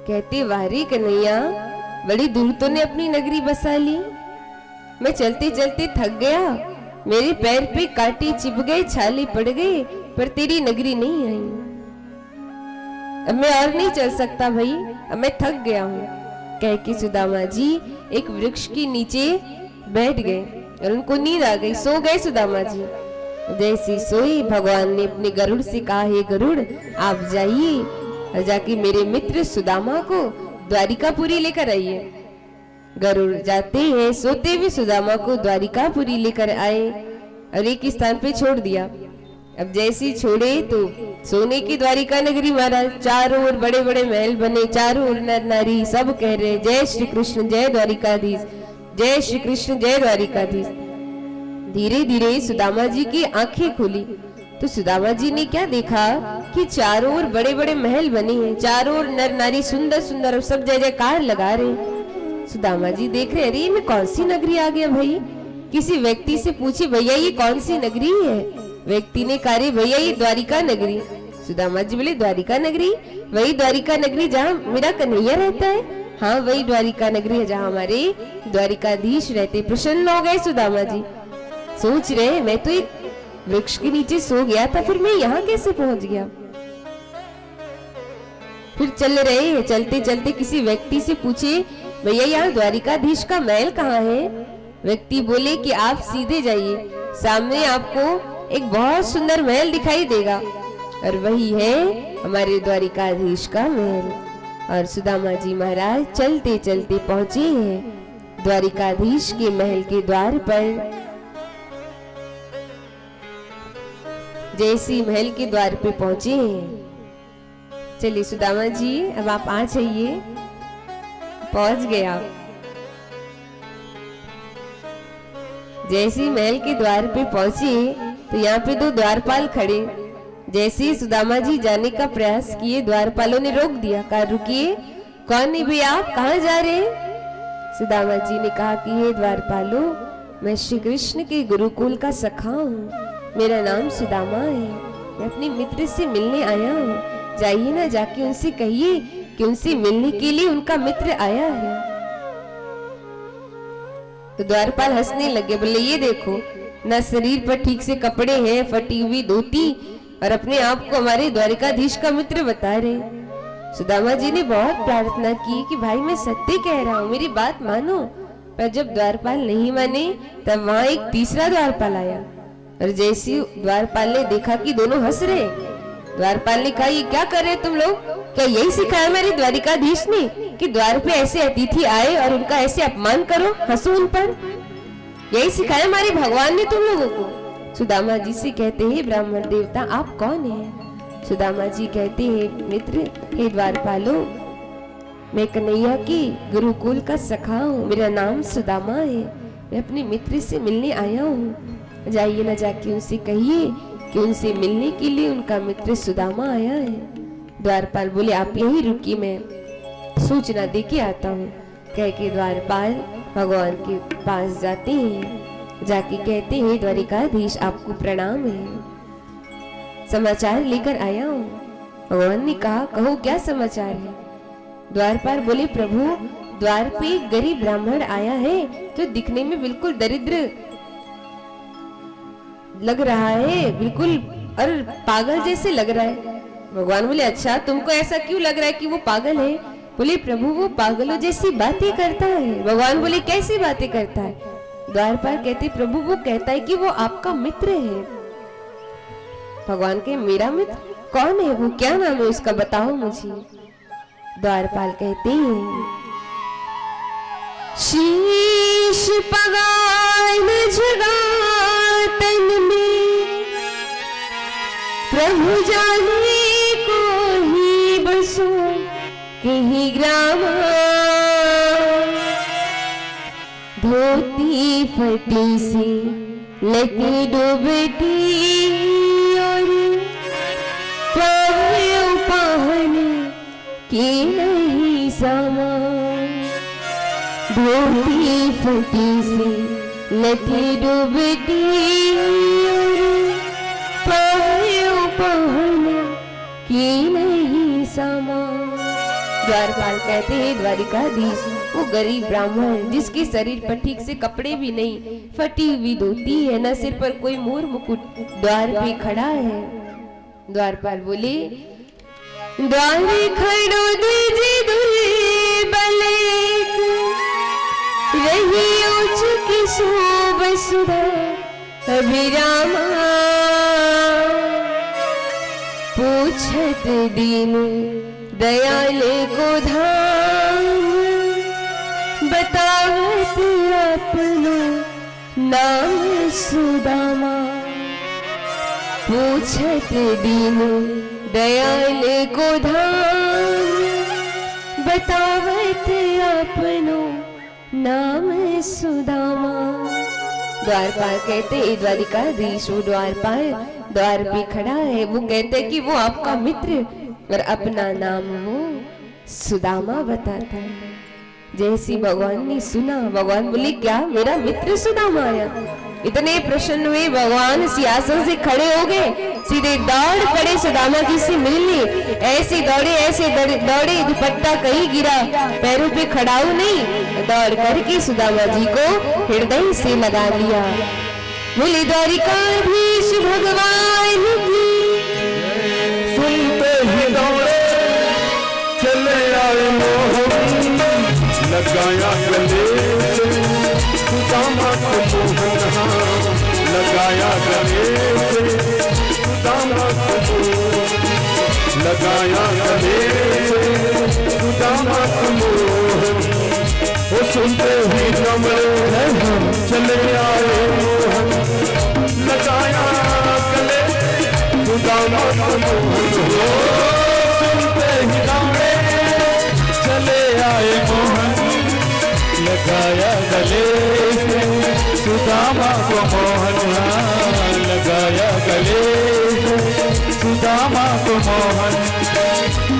कहते, वारे कन्हैया, बड़ी दूर तो ने अपनी नगरी बसा ली, मैं चलते चलते थक गया, मेरे पैर पे कांटे चिप गए, छाले पड़ गए, पर तेरी नगरी नहीं आई। अब मैं और नहीं चल सकता भाई, अब मैं थक गया हूँ। कह के सुदामा जी एक वृक्ष के नीचे बैठ गए और उनको नींद आ गई, सो गए सुदामा जी। जैसे सोए, भगवान ने अपने गरुड़ से कहा, हे गरुड़, आप जाइए और जाके मेरे मित्र सुदामा को द्वारिकापुरी लेकर आइए। गरुड़ जाते हैं, सोते हुए सुदामा को द्वारिकापुरी लेकर आए और एक स्थान पे छोड़ दिया। अब जैसे छोड़े तो सोने की द्वारिका नगरी महाराज, चारों ओर बड़े बड़े महल बने, चारों ओर नर नारी सब कह रहे जय श्री कृष्ण जय द्वारिकाधीश, जय श्री कृष्ण जय द्वारिकाधीश। धीरे धीरे सुदामा जी की आंखें खुली तो सुदामा जी ने क्या देखा कि चारों ओर बड़े बड़े महल बने हैं, चारों ओर नर नारी सुंदर सुंदर और सब जय जयकार लगा रहे। सुदामा जी देख रहे, अरे मैं कौन सी नगरी आ गया भाई। किसी व्यक्ति से पूछे भैया ये कौन सी नगरी है। व्यक्ति ने कहा रे भैया ये द्वारिका नगरी। सुदामा जी बोले द्वारिका नगरी, वही द्वारिका नगरी जहाँ मेरा कन्हैया रहता है। हाँ वही द्वारिका नगरी है जहाँ हमारे द्वारिकाधीश रहते। प्रसन्न हो गए सुदामा जी, सोच रहे मैं तो एक वृक्ष के नीचे सो गया था, फिर मैं यहाँ कैसे पहुंच गया। फिर चल रहे, चलते चलते किसी व्यक्ति से पूछे भैया यहाँ द्वारिकाधीश का महल कहाँ है। व्यक्ति बोले कि आप सीधे जाइए, सामने आपको एक बहुत सुंदर महल दिखाई देगा और वही है हमारे द्वारिकाधीश का महल। और सुदामा जी महाराज चलते चलते पहुंचे हैं द्वारिकाधीश के महल के द्वार पर। जैसी महल के द्वार पे पहुंचे हैं, चलिए सुदामा जी अब आप आ जाइए। पहुंच गए आप। जैसे महल के द्वार पे पहुंचे तो यहाँ पे दो द्वारपाल खड़े। जैसे ही सुदामा जी जाने का प्रयास किए, द्वारपालों ने रोक दिया, कहा रुकिए, कौन है भैया आप, कहाँ जा रहे हैं। सुदामा जी ने कहा कि हे द्वारपालों, मैं श्री कृष्ण के गुरुकुल का सखा हूँ, मेरा नाम सुदामा है, मैं अपने मित्र से मिलने आया हूँ। जाइए ना, जाके उनसे कहिए कि उनसे मिलने के लिए उनका मित्र आया है। तो द्वारपाल हंसने लगे, बोले ये देखो ना शरीर पर ठीक से कपड़े हैं, फटी हुई धोती, और अपने आप को हमारे द्वारिकाधीश का मित्र बता रहे। सुदामा जी ने बहुत प्रार्थना की कि भाई मैं सत्य कह रहा हूँ, मेरी बात मानो। पर जब द्वारपाल नहीं माने तब वहां एक तीसरा द्वारपाल आया और जैसे द्वारपाल ने देखा कि दोनों हंस रहे, द्वारपाल ने कहा ये क्या कर रहे तुम लोग, क्या यही सिखाया मेरे द्वारिकाधीश ने कि द्वार पे ऐसे अतिथि आए और उनका ऐसे अपमान करो, हंसो उन पर, यही सिखाया हमारे भगवान ने तुम लोगों को। सुदामा जी से कहते हैं ब्राह्मण देवता आप कौन हैं। सुदामा जी कहते हैं मित्र, हे द्वारपालो, मैं कन्हैया के गुरुकुल का सखा हूँ, मेरा नाम सुदामा है, मैं अपने मित्र से मिलने आया हूँ। जाइए ना, जाके उनसे कहिए कि उनसे मिलने के लिए उनका मित्र सुदामा आया है। द्वारपाल बोले आप यहीं रुकिए, मैं सूचना दे के आता हूँ। कह के द्वारपाल भगवान के पास जाते हैं, जाके कहते हैं द्वारिकाधीश आपको प्रणाम है, समाचार लेकर आया हूँ। भगवान ने कहा कहो क्या समाचार है। द्वारपाल बोले प्रभु, द्वार पे एक गरीब ब्राह्मण आया है तो दिखने में बिल्कुल दरिद्र लग रहा है, बिल्कुल और पागल जैसे लग रहा है। भगवान बोले अच्छा तुमको ऐसा क्यों लग रहा है कि वो पागल है। बोले प्रभु वो पागलों जैसी बातें करता है। भगवान बोले कैसी बातें करता है। द्वारपाल कहते प्रभु वो कहता है कि वो आपका मित्र है। भगवान के मेरा मित्र कौन है वो, क्या नाम है उसका, बताओ मुझे। द्वारपाल कहते हैं शीश पगान जगातन में प्रभु जाने को ही बसो कहीं ग्राम, धोती फटी सी लकी डूबती और पहन के नहीं सामान, धोती फटी सी लकी डूबती और पहन के नहीं सामान। द्वारपाल कहते हैं द्वारिकाधीश वो गरीब ब्राह्मण जिसके शरीर पर ठीक से कपड़े भी नहीं, फटी हुई धोती है, न सिर पर कोई मोर मुकुट, द्वार पे खड़ा है। द्वारपाल बोले द्वारे खड़ो दीजी दुर्बल रही उच्च की शोभ सुधा अभिरामा, पूछत दीन दयाल को धाम बताओ नाम सुदामा पूछत दीन दयाल को धाम बतावत अपनो नाम सुदामा। द्वारपाल कहते द्वारिकाधीश वो द्वार पे खड़ा है, वो कहते कि वो आपका मित्र और अपना नाम वो सुदामा बताता है। जैसी भगवान ने सुना, भगवान बोले क्या मेरा मित्र सुदामा आया? इतने प्रसन्न हुए भगवान सिंहासन से खड़े हो गए, सीधे दौड़ पड़े सुदामा जी से मिलने। ऐसे दौड़े दुपट्टा कहीं गिरा, पैरों पे खड़ाऊ नहीं, दौड़ करके सुदामा जी को हृदय से लगा लिया। बोले द्वारिकाधीश भगवान की, सुनते ही दौड़े चले आए मोहन, लगाया गले से सुदामा को मोहन, लगाया गले से सुदामा को, लगाया गले से सुदामा को मोहन। वो सुनते ही कमरे चले आए मोहन, लगाया गले सुदामा को मोहन। सुनते ही दौड़े चले आए मोहन, लगाया गले से सुदामा को मोहन, लगाया गले से सुदामा को मोहन।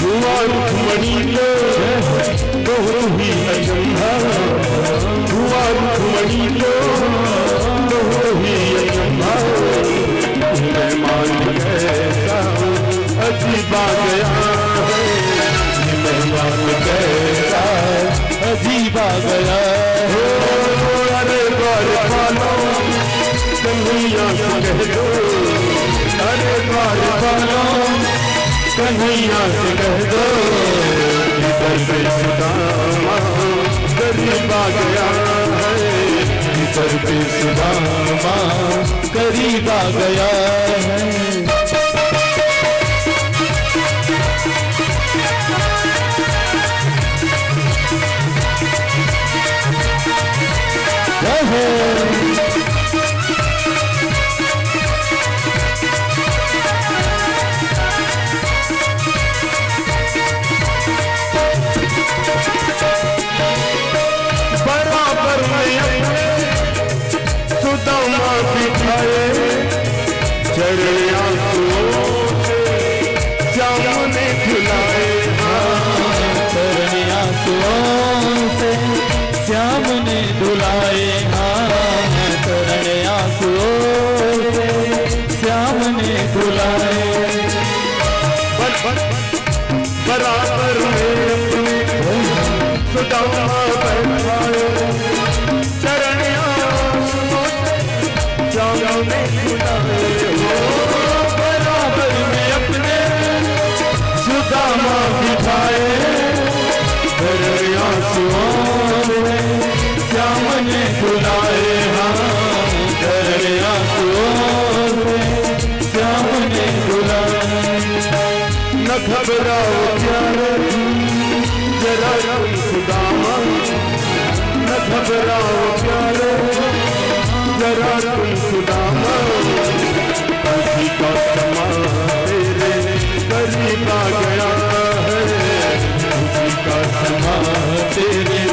हुआ रुक्मणी लो दोहरो ही अजंभा, हुआ रुक्मणी लो दोहरो ही अजंभा। मेहमान कैसा अजीबा गया है, मेहमान कैसा अजीबा गया हो। अरे द्वारपालो कन्हैया से कह दो, अरे द्वारपालो कन्हैया से कह दो, इधर पे सुदामा करीब आ गया है, इधर पे सुदामा करीब आ गया है। बराबर में सुदामा बिठाए चरण आंसुओं से श्याम ने धुलाए, चरण आंसुओं से श्याम ने धुलाए, चरण आंसुओं से श्याम ने धुलाए। बराबर में सुदामा बैठाए चरण आंसुओं से श्याम ने धुलाए। बराबर में अपने सुदामा बिठाए चरण आंसुओं से श्याम ने धुलाए, चरण आंसुओं से श्याम ने धुलाए। न घबराओ प्यारे जरा तुम सुदामा, न घबराओ प्यारे जरा तुम सुदामा। खुशी का समा तेरे करीब आ गया है, खुशी का समा तेरे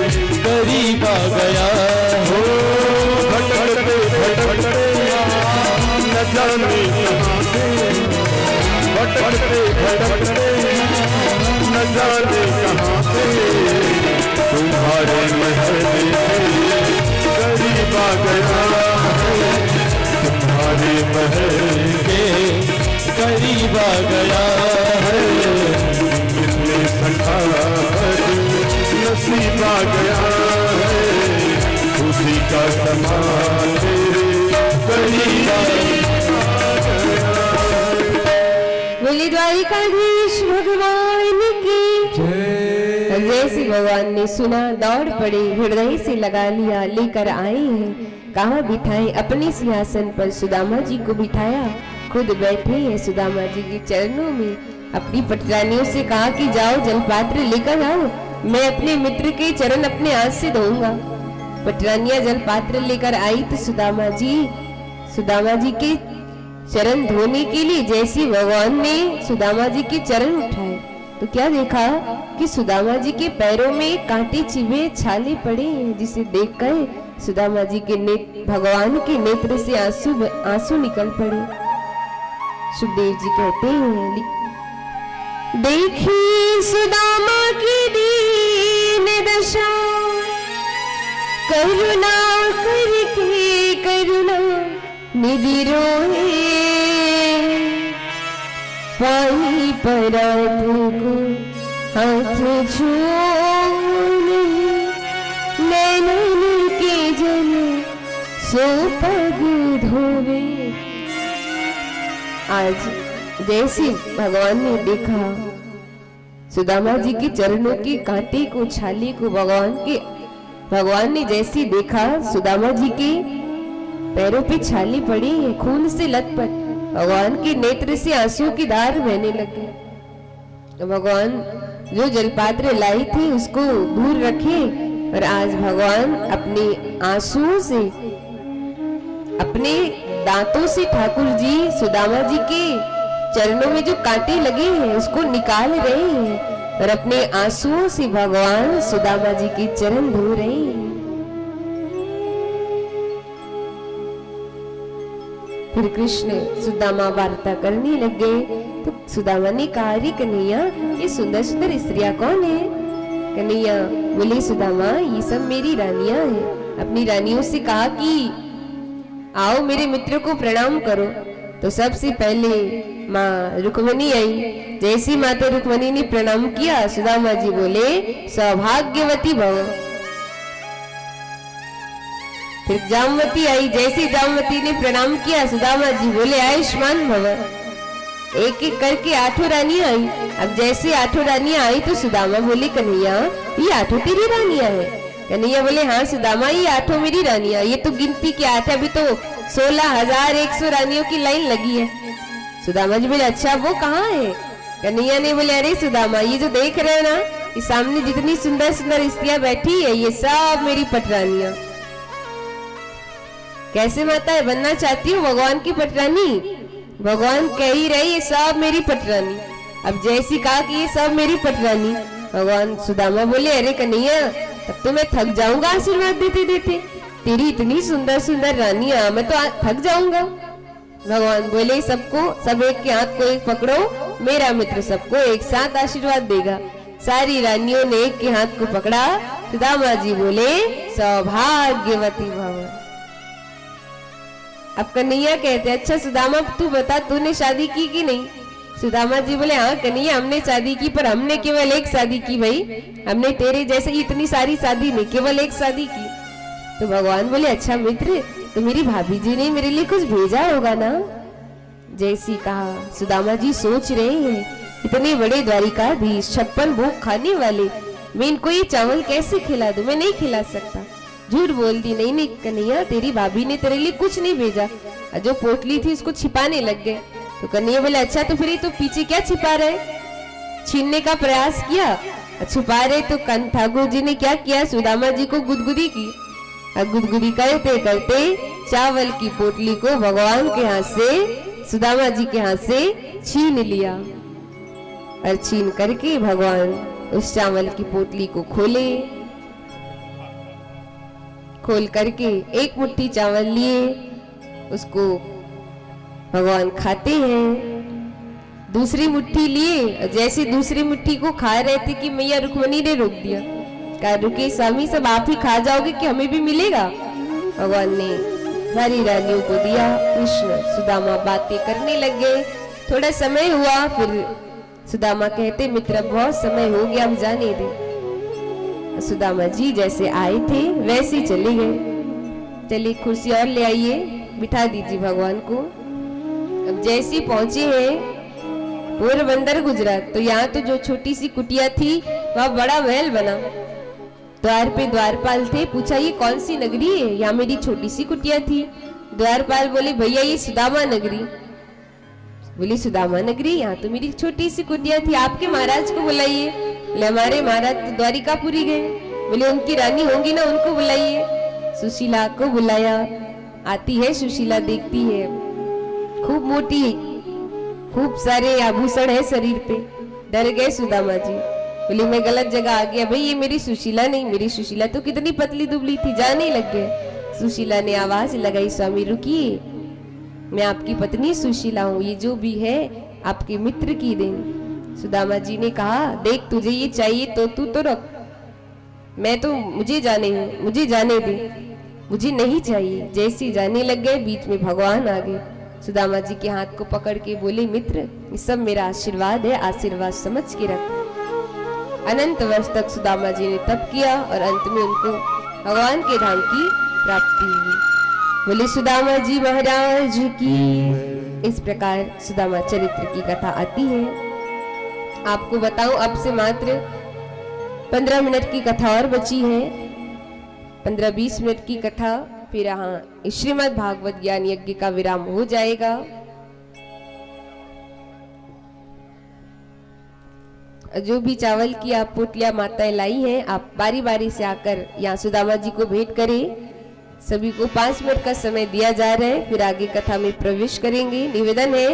करीब आ गया हो। भटकते भटकते न जाने कहाँ से, भटकते भटकते न जाने कहाँ से, तुम्हारे महल के करीब आ गया है, तुम्हारे महल के करीब आ गया है। कितने सखा नसीब आ गया है, उसी का समा तेरे करीब आ गया। बोले द्वारिकाधीश भगवान की जय। जैसे भगवान ने सुना दौड़ पड़े, हृदय से लगा लिया, लेकर आए हैं। कहाँ बिठाए? अपने सिंहासन पर सुदामा जी को बिठाया, खुद बैठे हैं सुदामा जी के चरणों में। अपनी पटरानियों से कहा कि जाओ जलपात्र लेकर आओ, मैं अपने मित्र के चरण अपने हाथ से धोऊंगा। पटरानिया जल पात्र लेकर आई तो सुदामा जी के चरण धोने के लिए जैसे भगवान ने सुदामा जी के चरण उठाए तो क्या देखा कि सुदामा जी के पैरों में कांटे चिभे छाले पड़े हैं, जिसे देखकर सुदामा जी के भगवान के नेत्र से आंसू निकल पड़े। सुखदेव जी कहते हैं, देखी सुदामा की दीन दशा, करुणा करके करुणा निधि रोए, पानी परात को हाथ छूने, नैनन के जल सो पग धोवे। आज जैसे भगवान ने देखा सुदामा जी के चरणों के कांटे को, छाले को, भगवान ने जैसे देखा सुदामा जी के पैरों पे छाले पड़ी है, खून से लथपथ, भगवान के नेत्र से आंसू की धार बहने लगे। तो भगवान जो जलपात्र लाई थी उसको दूर रखे और आज भगवान अपने आंसुओं से, अपने दांतों से ठाकुर जी सुदामा जी के चरणों में जो कांटे लगे हैं उसको निकाल रहे हैं और अपने आंसुओं से भगवान सुदामा जी के चरण धो रहे हैं। फिर कृष्ण सुदामा वार्ता करने लग गए तो सुदामा ने कहा, अरे कन्हैया ये सुंदर सुंदर स्त्रियां कौन है? कन्हैया बोले, सुदामा ये सब मेरी रानियां हैं। अपनी रानियों से कहा कि आओ मेरे मित्र को प्रणाम करो। तो सबसे पहले माँ रुक्मणी आई। जैसी माता रुक्मणी ने प्रणाम किया सुदामा जी बोले, सौभाग्यवती भव। फिर जामवती आई। जैसे जामवती ने प्रणाम किया सुदामा जी बोले, आयुष्मान भव। एक एक करके 8 रानियां आई। अब जैसे 8 रानियां आई तो सुदामा बोले, कन्हैया ये 8 तेरी रानियां हैं? कन्हैया बोले, हाँ सुदामा ये 8 मेरी रानियां। ये तो गिनती के 8, अभी तो 16,100 रानियों की लाइन लगी है। सुदामा जी बोले, अच्छा वो कहाँ है? कन्हैया ने बोले, अरे सुदामा ये जो देख रहे हैं ना, ये सामने जितनी सुंदर सुंदर स्त्रियां बैठी है ये सब मेरी पटरानियां। कैसे माता है बनना चाहती हूँ भगवान की पटरानी? भगवान कह ही रहे ये सब मेरी पटरानी। अब जैसी कहा कि ये सब मेरी पटरानी, भगवान सुदामा बोले, अरे कन्हैया तब तो मैं थक जाऊंगा आशीर्वाद देते देते। तेरी इतनी सुंदर सुंदर रानियां, मैं तो थक जाऊंगा। भगवान बोले, सबको सब एक के हाथ को एक पकड़ो, मेरा मित्र सबको एक साथ आशीर्वाद देगा। सारी रानियों ने एक के हाथ को पकड़ा। सुदामा जी बोले, सौभाग्यवती भव। अब कन्हैया कहते, अच्छा सुदामा तू बता, तूने शादी की कि नहीं? सुदामा जी बोले, हाँ कन्हैया हमने शादी की, पर हमने केवल एक शादी की भाई, हमने तेरे जैसे इतनी सारी शादी नहीं, केवल एक शादी की। तो भगवान बोले, अच्छा मित्र तो मेरी भाभी जी ने मेरे लिए कुछ भेजा होगा ना? जैसी कहा सुदामा जी सोच रहे हैं, इतने बड़े द्वारिकाधीश 56 भोग खाने वाले, मैं इनको ये चावल कैसे खिला दूं? मैं नहीं खिला सकता। झूठ बोल दी। नहीं नहीं कन्हैया तेरी भाभी ने तेरे लिए कुछ नहीं भेजा, जो पोटली थी उसको छिपाने लग गए। तो कन्हैया बोले, अच्छा तो फिर तो पीछे क्या छिपा रहे? छीनने का प्रयास किया, छुपा रहे। तो ठाकुर जी ने क्या किया? सुदामा जी को गुदगुदी की। गुदगुदी करते करते चावल की पोटली को भगवान के हाथ से, सुदामा जी के हाथ से छीन लिया और छीन करके भगवान उस चावल की पोटली को खोले। खोल करके एक मुट्ठी चावल लिए, उसको भगवान खाते हैं। दूसरी मुट्ठी लिए, जैसे दूसरी मुट्ठी को खा रहे थे कि मैया रुक्मणी ने रोक दिया। कहा, रुके स्वामी सब आप ही खा जाओगे कि हमें भी मिलेगा? भगवान ने सारी रानियों को दिया। कृष्ण सुदामा बातें करने लग गए। थोड़ा समय हुआ, फिर सुदामा कहते, मित्र बहुत समय हो गया, हम जाने दे। सुदामा जी जैसे आए थे वैसे चले गए। चलिए कुर्सी और ले आइए, बिठा दीजिए भगवान को। अब जैसे पहुंचे हैं पोरबंदर गुजरात, तो यहाँ तो जो छोटी सी कुटिया थी वहाँ बड़ा महल बना। द्वार पे द्वारपाल थे। पूछा, ये कौन सी नगरी है? यहाँ मेरी छोटी सी कुटिया थी। द्वारपाल बोले, भैया ये सुदामा नगरी। बोली, सुदामा नगरी? यहाँ तो मेरी छोटी सी कुटिया थी, आपके महाराज को बुलाइए। बोले, हमारे महाराज तो द्वारिकापुरी गए। बोले, उनकी रानी होंगी ना, उनको बुलाइए। सुशीला को बुलाया। आती है सुशीला, देखती है खूब मोटी, खूब सारे आभूषण है शरीर पे। डर गए सुदामा जी, बोली मैं गलत जगह आ गया, भाई ये मेरी सुशीला नहीं, मेरी सुशीला तो कितनी पतली दुबली थी, जाने लग गए। सुशीला ने आवाज लगाई, स्वामी रुकिए, मैं आपकी पत्नी सुशीला हूँ, ये जो भी है आपके मित्र की देन। सुदामा जी ने कहा, देख तुझे ये चाहिए तो तू तो रख, मैं तो मुझे जाने दे, मुझे नहीं चाहिए। जैसे जाने लग गए बीच में भगवान आ गए, सुदामा जी के हाथ को पकड़ के बोले, मित्र ये सब मेरा आशीर्वाद है, आशीर्वाद समझ के रख। अनंत वर्ष तक सुदामा जी ने तप किया और अंत में उनको भगवान के धाम की प्राप्ति हुई। बोले सुदामा जी महाराज की। इस प्रकार सुदामा चरित्र की कथा आती है। आपको बताऊं, अब से मात्र 15 मिनट की कथा और बची है, 15-20 मिनट की कथा, फिर यहाँ श्रीमद् भागवत ज्ञान यज्ञ का विराम हो जाएगा। जो भी चावल की आप पोटलियां माताएं लाई हैं, आप बारी बारी से आकर यहाँ सुदामा जी को भेंट करें। सभी को 5 मिनट का समय दिया जा रहा है, फिर आगे कथा में प्रवेश करेंगे। निवेदन है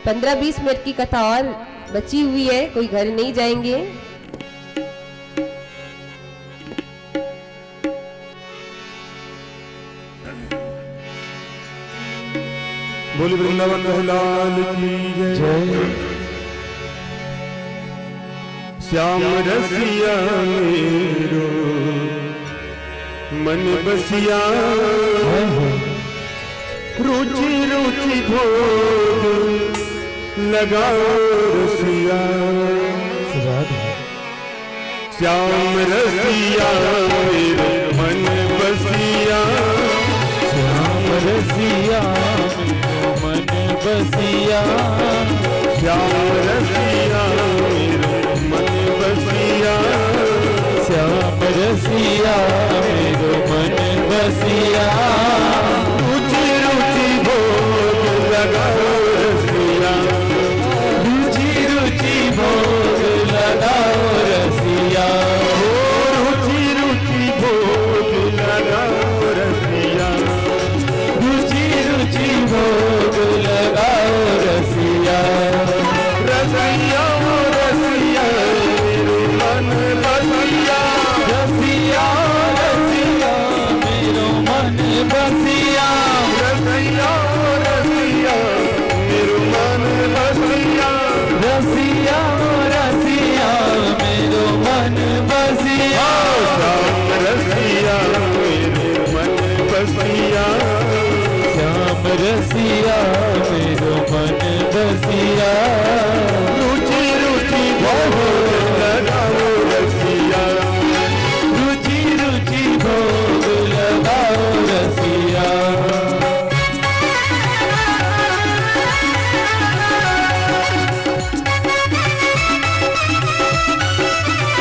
15-20 मिनट की कथा और बची हुई है, कोई घर नहीं जाएंगे। बोली वृंदावन लाल की जय। श्याम रसिया मेरो मन बसिया, रुचि रुचि भोग लगाओ रसिया। श्याम रसिया मेरो मन बसिया, श्याम रसिया मेरो मन बसिया, श्याम रसिया मेरो मन बसिया, श्याम रसिया मेरो मन बसिया। रुचि रुचि भोग लगाओ रसिया, रुचि रुचि भोग लगाओ रसिया, रुचि रुचि भोग लगाओ रसिया, रुचि रुचि भोग लगाओ रसिया। रसिया रसिया मेरो मन बसिया, रसिया रसिया मेरो मन बसिया, रसिया रसिया मेरो मन बसिया, रसिया रसिया मेरो मन बसिया। श्याम रसिया मेरो मन बसिया, श्याम रसिया मेरो मन बसिया। रुचि रुचि भोग लगाओ रसिया, रुचि रुचि भोग लगाओ रसिया।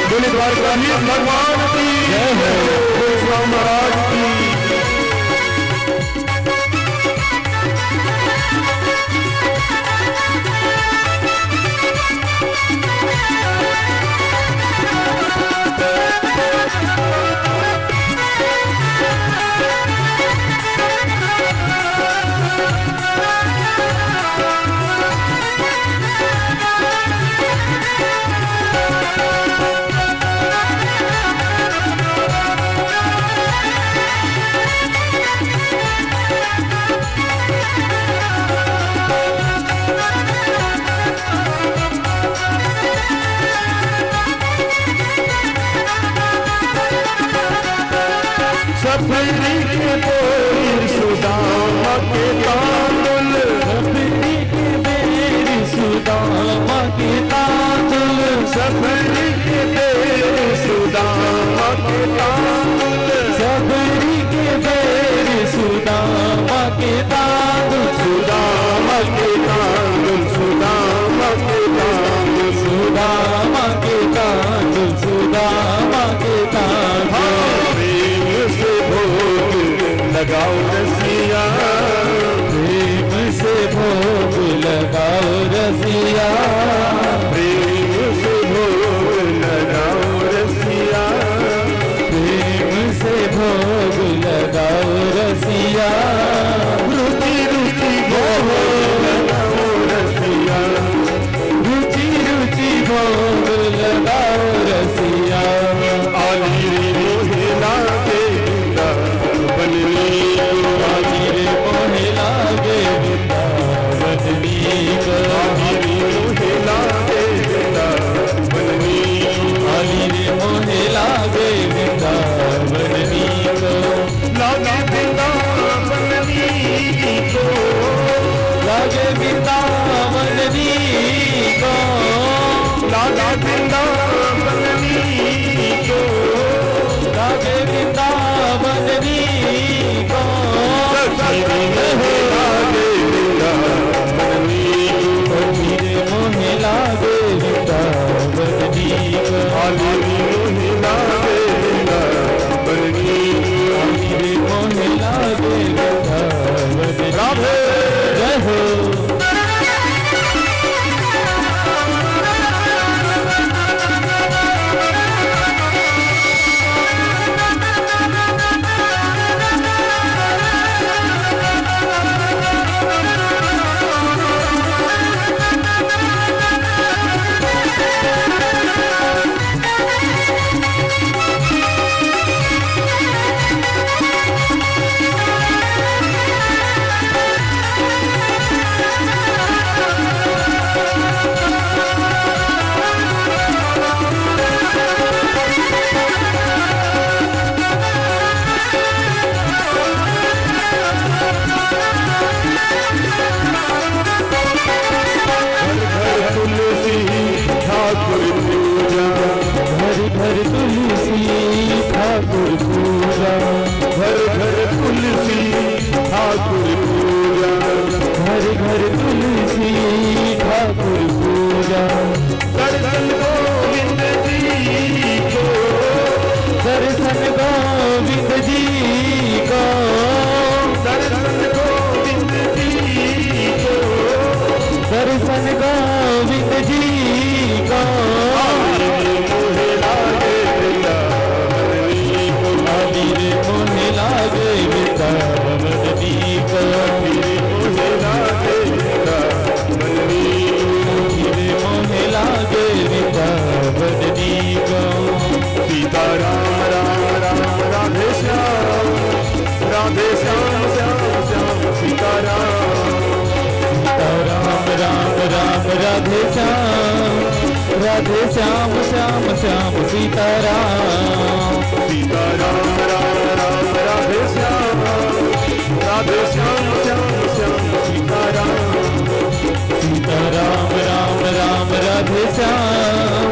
बोले द्वारकाधीश भगवान की जय है, श्याम महाराज की। सफरी के बोर सुदामा के तांदुल, सफरी के बेर सुदामा के तांदुल, सफरी के बोर सुदामा के तांदुल, सफरी के बेर सुदामा के तांदुल, सुदामा के तांदुल, सुदामा के तांदुल, सुदामा के तांदुल, सुदामा के तांदुल। प्रेम से भोग लगाओ रसिया, प्रेम से भोग लगाओ रसिया, प्रेम से भोग लगाओ रसिया, प्रेम से भोग लगाओ लागे वृंदावन नी को, लागे वृंदावन को, लागे वृंदावन नी को, सखी लागे वृंदावन को, हीरे मोहे लागे वृंदावन नी को, आली मोहे लागे वृंदावन को, हीरे मोहे लागे वृंदावन नी। राधे जय हो। ठाकुर पूजा, घर घर तुलसी ठाकुर पूजा, घर घर तुलसी ठाकुर पूजा, घर घर तुलसी ठाकुर पूजा, दर्शन गोविंद जी को, दर्शन गोविंद जी को, दर्शन गोविंद जी को, दर्शन गोविंद जी को, मोहे लागे वृंदावन को, हीरे मोहे लागे वृंदावन नी को, मोहे लागे वृंदावन को, हीरे मोहे लागे वृंदावन नी को। सीता राम राम राम राधे श्याम, राधे श्याम श्याम श्याम सीता राम, राम राम राम राधे श्याम, राधे श्याम श्याम श्याम सीताराम, सीता राम राम राम राधे श्याम, राधे श्याम श्याम श्याम सीता राम, सीताराम राम राम राधे श्याम,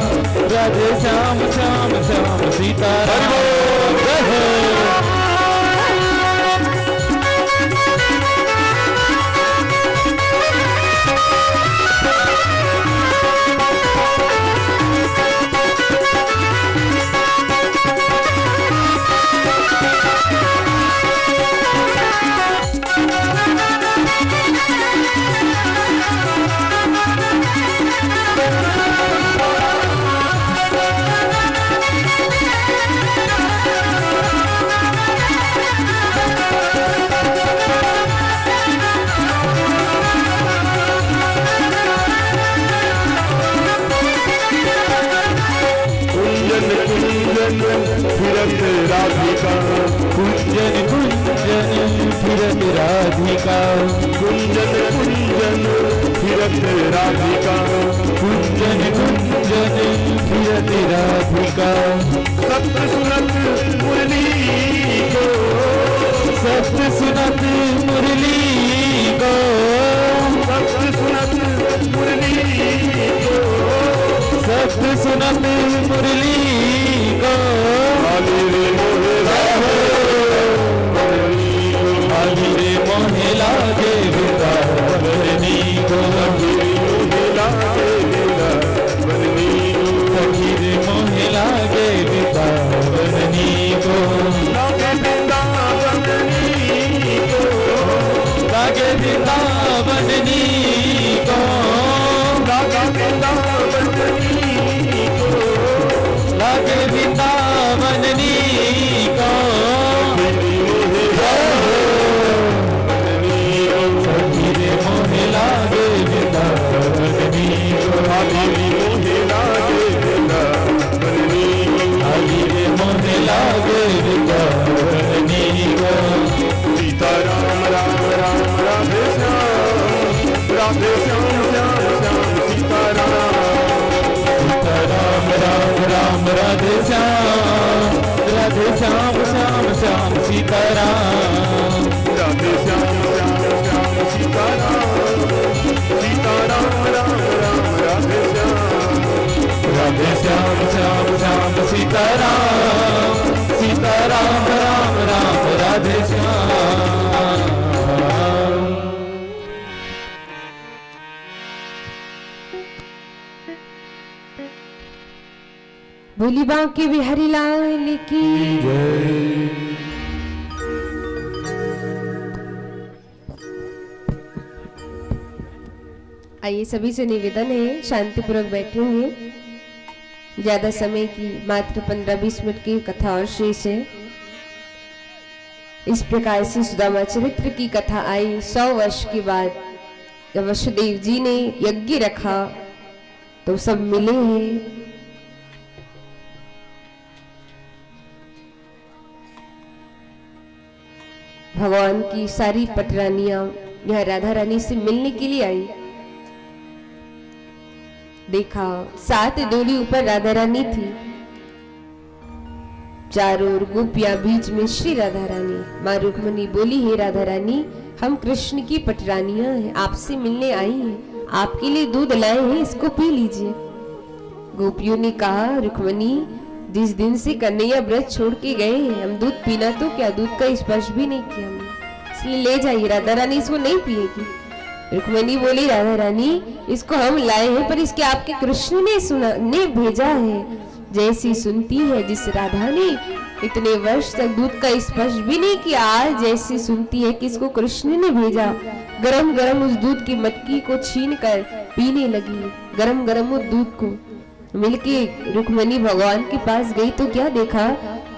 राधे श्याम श्याम श्याम सीताराम। जय हो। फिरत राधिका, कुंजन कुंजन फिरत राधिका, कुंजन कुंजन फिरत राधिका, कुंजन कुंजन फिरत राधिका, सत्य सुनत मुरली को, सत्य सुनत मुरली को, सत्य सुनत मुरली को, सत्य सुनत मुरली को, आली मोहे हीरे मोहे लागे वृंदावन नी को, मोहे लागे वृंदावन को, हीरे मोहे लागे वृंदावन नी को, लागे वृंदावन को, लागे वृंदावन नी को, लागे वृंदावन को, लागे वृंदावन नी को, हीरे मोहे लागे वृंदावन नी को, मोहे लागे वृंदावन को, हीरे मोहे लागे वृंदावन नी को। सीता राम राम राम राधे श्याम, राधे श्याम श्याम श्याम सीता राम, राम राम राम राधे श्याम, राधे श्याम श्याम श्याम सीताराम, राधे श्याम श्याम श्याम सीता राम, सीताराम सीताराम राम राम राधे श्याम। बोली बांके बिहारी लाल की। आइए सभी से निवेदन है शांतिपूर्वक बैठे हुए, ज्यादा समय की मात्र 15-20 मिनट की कथा और शेष है। इस प्रकार से सुदामा चरित्र की कथा आई 100 वर्ष के बाद जब वसुदेव जी ने यज्ञ रखा तो सब मिले हैं। भगवान की सारी पटरानियां यहाँ राधा रानी से मिलने के लिए आई। देखा 7 डोली ऊपर राधा रानी थी, चारों ओर गोपियां, बीच में श्री राधा रानी। माँ रुक्मणी बोली, हे राधा रानी, हम कृष्ण की पटरानियां हैं, आपसे मिलने आई हैं, आपके लिए दूध लाए हैं, इसको पी लीजिए। गोपियों ने कहा, रुक्मणी, जिस दिन से कन्हैया व्रत छोड़ के गए हैं, हम दूध पीना तो क्या, दूध का स्पर्श भी नहीं किया हमने, इसलिए ले जाइए। राधा रानी इसको नहीं पिएगी। रुक्मणी बोली, राधा रानी, इसको हम लाए हैं पर इसके आपके कृष्ण ने भेजा है। जैसी सुनती है, जिस राधा ने इतने वर्ष तक दूध का स्पर्श भी नहीं किया, आज जैसी सुनती है कि इसको कृष्ण ने भेजा, गरम गरम उस दूध की मटकी को छीन कर पीने लगी। गरम गरम उस दूध को मिलके रुक्मणी भगवान के पास गई तो क्या देखा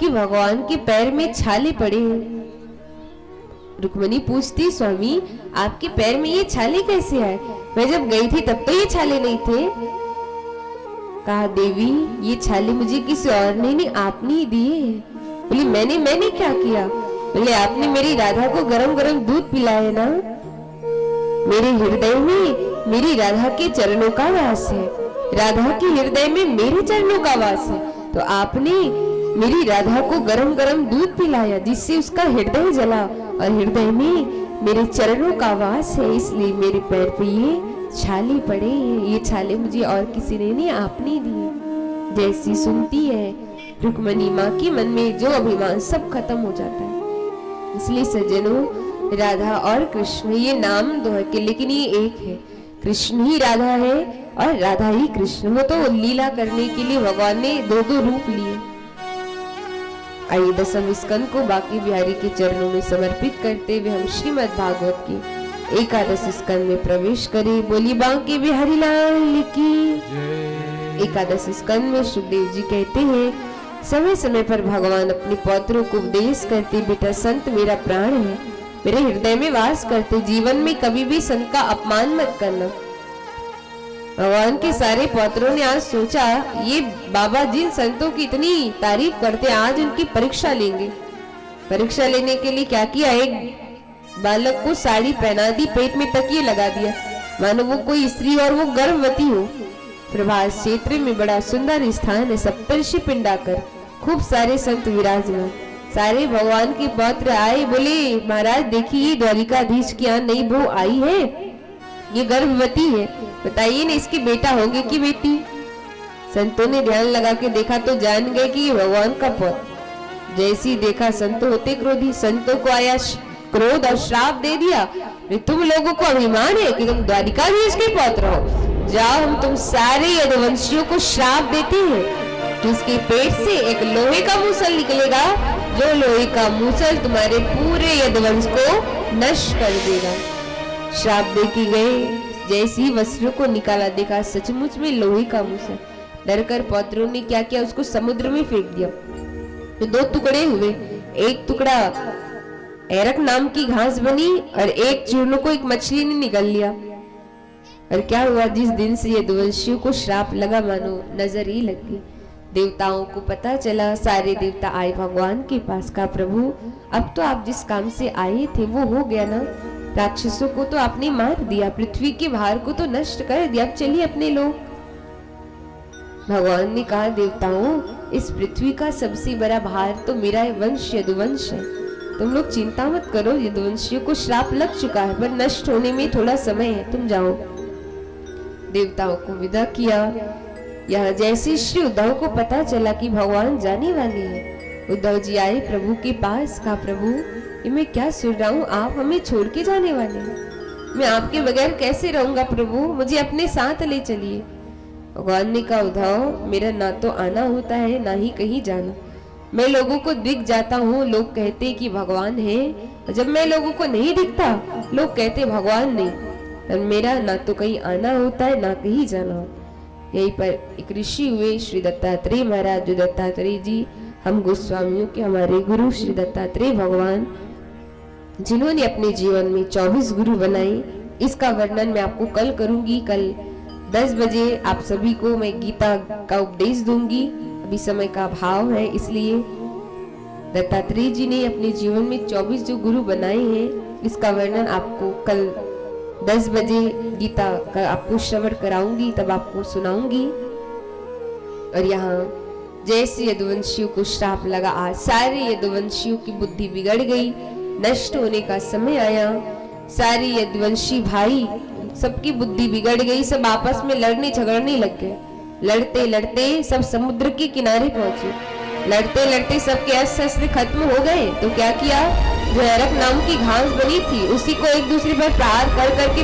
कि भगवान के पैर में छाले पड़े हैं। रुक्मणी पूछती, स्वामी, आपके पैर में ये छाले कैसे आए? मैं जब गई थी तब तो ये छाले नहीं थे। कहा, देवी, ये छाले मुझे किसी और ने नहीं, आपने ही दिए हैं। बोली, मैंने क्या किया? बोले, आपने मेरी राधा को गरम गरम दूध पिलाया ना। मेरे हृदय में मेरी राधा के चरणों का वास है, राधा के हृदय में मेरे चरणों का वास है, तो आपने मेरी राधा को गरम गरम दूध पिलाया जिससे उसका हृदय जला, और हृदय में मेरे चरणों का वास है, इसलिए मेरे पैर पे ये छाले पड़े हैं। ये छाले मुझे और किसी ने नहीं, आपने दिए। जैसी सुनती है रुक्मणी माँ के मन में जो अभिमान सब खत्म हो जाता है। इसलिए सज्जनों, राधा और कृष्ण ये नाम दो है कि लेकिन ये एक है। कृष्ण ही राधा है और राधा ही कृष्ण। वो तो लीला करने के लिए भगवान ने 2-2 रूप लिए। आइए 10वें स्कंद को बांके बिहारी के चरणों में समर्पित करते हुए हम श्रीमद् भागवत की 11 स्कंद में प्रवेश करें। बोली बांके बिहारी लाल की। 11 स्कंद में सुखदेव जी कहते हैं, समय समय पर भगवान अपने पौत्रों को उपदेश करते, बेटा संत मेरा प्राण है, मेरे हृदय में वास करते, जीवन में कभी भी संत का अपमान मत करना। भगवान के सारे पौत्रों ने आज सोचा, ये बाबा जिन संतों की इतनी तारीफ करते, आज उनकी परीक्षा लेंगे। परीक्षा लेने के लिए क्या किया, एक बालक को साड़ी पहना दी, पेट में तकिए लगा दिया, मानो वो कोई स्त्री और वो गर्भवती हो। प्रभास क्षेत्र में बड़ा सुंदर स्थान है, सप्तर्षि पिंडाकर, खूब सारे संत विराजमान। सारे भगवान के पौत्र आए, बोले, महाराज देखिए द्वारिकाधीश की यहाँ नई बहू आई है, ये गर्भवती है, बताइए ना इसके बेटा होंगे कि बेटी? संतों ने ध्यान लगा के देखा तो जान गए कि ये भगवान का पौत्र। जैसी देखा संत होते क्रोधी, संतों को आया क्रोध और श्राप दे दिया, तुम लोगों को अभिमान है कि तुम द्वारिकाधीश के पौत्र हो, जाओ हम तुम सारे यदुवंशियों को श्राप देते हैं कि उसके पेट से एक लोहे का मूसल निकलेगा, जो लोहे का मूसल तुम्हारे पूरे यदुवंश को नष्ट कर देगा। श्राप दे के गए, जैसी वस्त्रों को निकाला देखा सचमुच में लोहे का मूसल। डरकर पौत्रों ने क्या किया, उसको समुद्र में फेंक दिया। तो 2 टुकड़े हुए, एक टुकड़ा एरक नाम की घास बनी और एक चूर्ण को एक मछली ने निगल लिया। और क्या हुआ, जिस दिन से ये यदुवंशियों को श्राप लगा, मानो नजर ही लग गई। देवताओं को पता चला, सारे देवता आए भगवान के पास, का प्रभु अब तो आप जिस काम से आए थे वो हो गया ना, राक्षसों को तो आपने मार दिया, पृथ्वी के भार को तो नष्ट कर दिया, अब चलिए अपने लोग। भगवान ने कहा, देवताओं, इस पृथ्वी का सबसे बड़ा भार तो मेरा वंश यदुवंश है, तुम लोग चिंता मत करो, यदुवंशियों को श्राप लग चुका है पर नष्ट होने में थोड़ा समय है, तुम जाओ। देवताओं को विदा किया। यह जैसे श्री उद्धव को पता चला कि भगवान जाने वाले हैं, उद्धव जी आए प्रभु के पास। कहा, प्रभु ये मैं क्या सुन रहा हूँ, आप हमें छोड़ के जाने वाले हैं, मैं आपके बगैर कैसे रहूंगा प्रभु, मुझे अपने साथ ले चलिए। भगवान ने कहा, उद्धव मेरा ना तो आना होता है ना ही कहीं जाना, मैं लोगों को दिख जाता हूँ, लोग कहते कि भगवान है, और जब मैं लोगों को नहीं दिखता लोग कहते भगवान नहीं। और मेरा ना तो कहीं आना होता है ना कहीं जाना। यहीं पर एक ऋषि हुए श्री दत्तात्रेय महाराज, जो दत्तात्रेय जी हम गोस्वामियों के हमारे गुरु श्री दत्तात्रेय भगवान, जिन्होंने अपने जीवन में 24 गुरु बनाए। इसका वर्णन मैं आपको कल करूंगी। कल 10 बजे आप सभी को मैं गीता का उपदेश दूंगी। अभी समय का अभाव है, इसलिए दत्तात्रेय जी ने अपने जीवन में 24 जो गुरु बनाए हैं, इसका वर्णन आपको कल 10 बजे गीता का आपको श्रवण कराऊंगी, तब आपको सुनाऊंगी। और यहाँ जैसे यदुवंशियों को श्राप लगा, आज सारे यदुवंशियों की बुद्धि बिगड़ गई, नष्ट होने का समय आया। सारे यदुवंशी भाई सबकी बुद्धि बिगड़ गई, सब आपस में लड़ने झगड़ने लग गए। लड़ते लड़ते सब समुद्र के किनारे पहुंचे, लड़ते लड़ते सबके अस्त्र शस्त्र खत्म हो गए। तो क्या किया, जो अरक नाम की घास बनी थी उसी को एक दूसरे पर प्रहार कर करके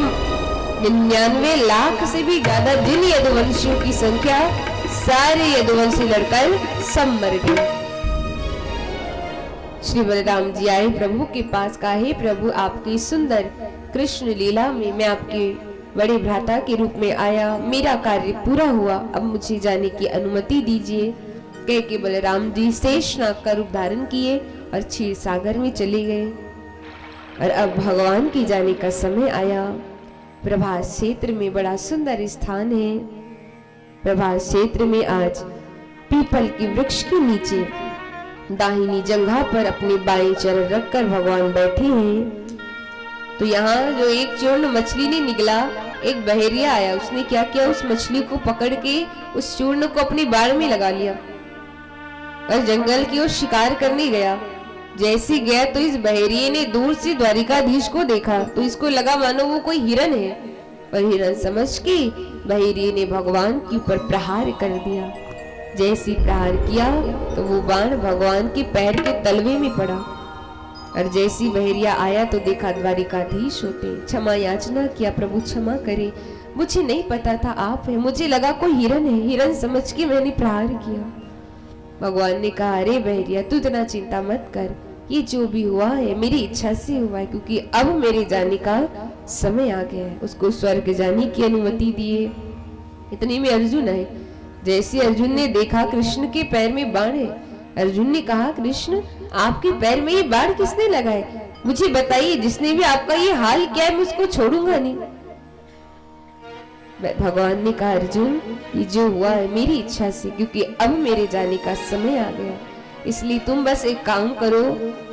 99 लाख से भी ज्यादा जिन यदुवंशियों की संख्या, सारे यदुवंशी लड़कर सब मर गए। श्री बलराम जी आए प्रभु के पास। कहा, हे प्रभु आपकी सुंदर कृष्ण लीला में मैं आपके बड़े भ्राता के रूप में आया, मेरा कार्य पूरा हुआ, अब मुझे जाने की अनुमति दीजिए। कह के बलराम जी शेषनाग का रूप धारण किए और क्षीर सागर में चले गए। और अब भगवान की जाने का समय आया। प्रभास क्षेत्र में बड़ा सुंदर स्थान है। प्रभास क्षेत्र में आज पीपल के वृक्ष के नीचे दाहिनी जंघा पर अपने बाएं चरण रखकर भगवान बैठे हैं। तो यहाँ जो एक चूर्ण मछली ने निगला, एक बहेरिया आया, उसने क्या किया, उस मछली को पकड़ के उस चूर्ण को अपनी बाड़ में लगा लिया और जंगल की ओर शिकार करने गया। जैसे गया तो इस बहेरिये ने दूर से द्वारिकाधीश को देखा, तो इसको लगा मानो वो कोई हिरन है, और हिरन समझ के बहेरिये ने भगवान के ऊपर प्रहार कर दिया। जैसे प्रहार किया तो वो बाण भगवान के पैर के तलवे में पड़ा। और जैसी बहेरिया आया तो देखा द्वारिकाधीश होते, क्षमा याचना किया, प्रभु क्षमा करे, मुझे नहीं पता था आप है, मुझे लगा कोई हिरन है, हिरन समझ के मैंने प्रहार किया। भगवान ने कहा, अरे बहेरिया तू इतना चिंता मत कर, ये जो भी हुआ है मेरी इच्छा से हुआ है, क्योंकि अब मेरे जाने का समय आ गया है। उसको स्वर्ग जाने की अनुमति दिए। इतने में अर्जुन आए। जैसे अर्जुन ने देखा कृष्ण के पैर में बाण है, अर्जुन ने कहा, कृष्ण आपके पैर में ये बाण किसने लगाए, मुझे बताइए, जिसने भी आपका ये हाल किया है मैं उसको छोड़ूंगा नहीं। भगवान ने कहा, अर्जुन ये जो हुआ है मेरी इच्छा से, क्योंकि अब मेरे जाने का समय आ गया, इसलिए तुम बस एक काम करो,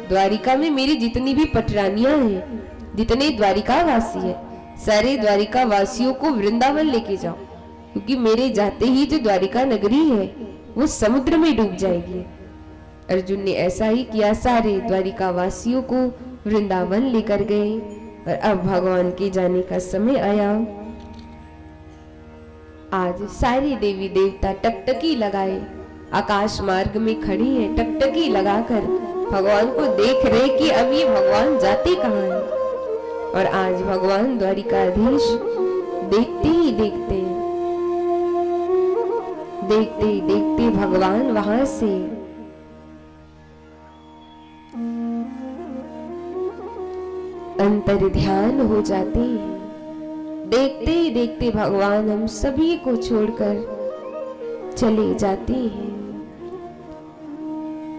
द्वारिका में मेरी जितनी भी पटरानियां हैं, जितने द्वारिका वासी है, सारे द्वारिका वासियों को वृंदावन लेके जाओ, क्योंकि मेरे जाते ही जो द्वारिका नगरी है वो समुद्र में डूब जाएगी। अर्जुन ने ऐसा ही किया, सारे द्वारिका वासियों को वृंदावन लेकर गए। और अब भगवान के जाने का समय आया। आज सारे देवी देवता टकटकी लगाए आकाश मार्ग में खड़े हैं, टकटकी लगाकर भगवान को देख रहे कि अब ये भगवान जाते कहाँ हैं। और आज भगवान द्वारिकाधीश देखते ही देखते भगवान वहां से अंतर ध्यान हो जाते हैं। देखते ही देखते भगवान हम सभी को छोड़कर चले जाते हैं।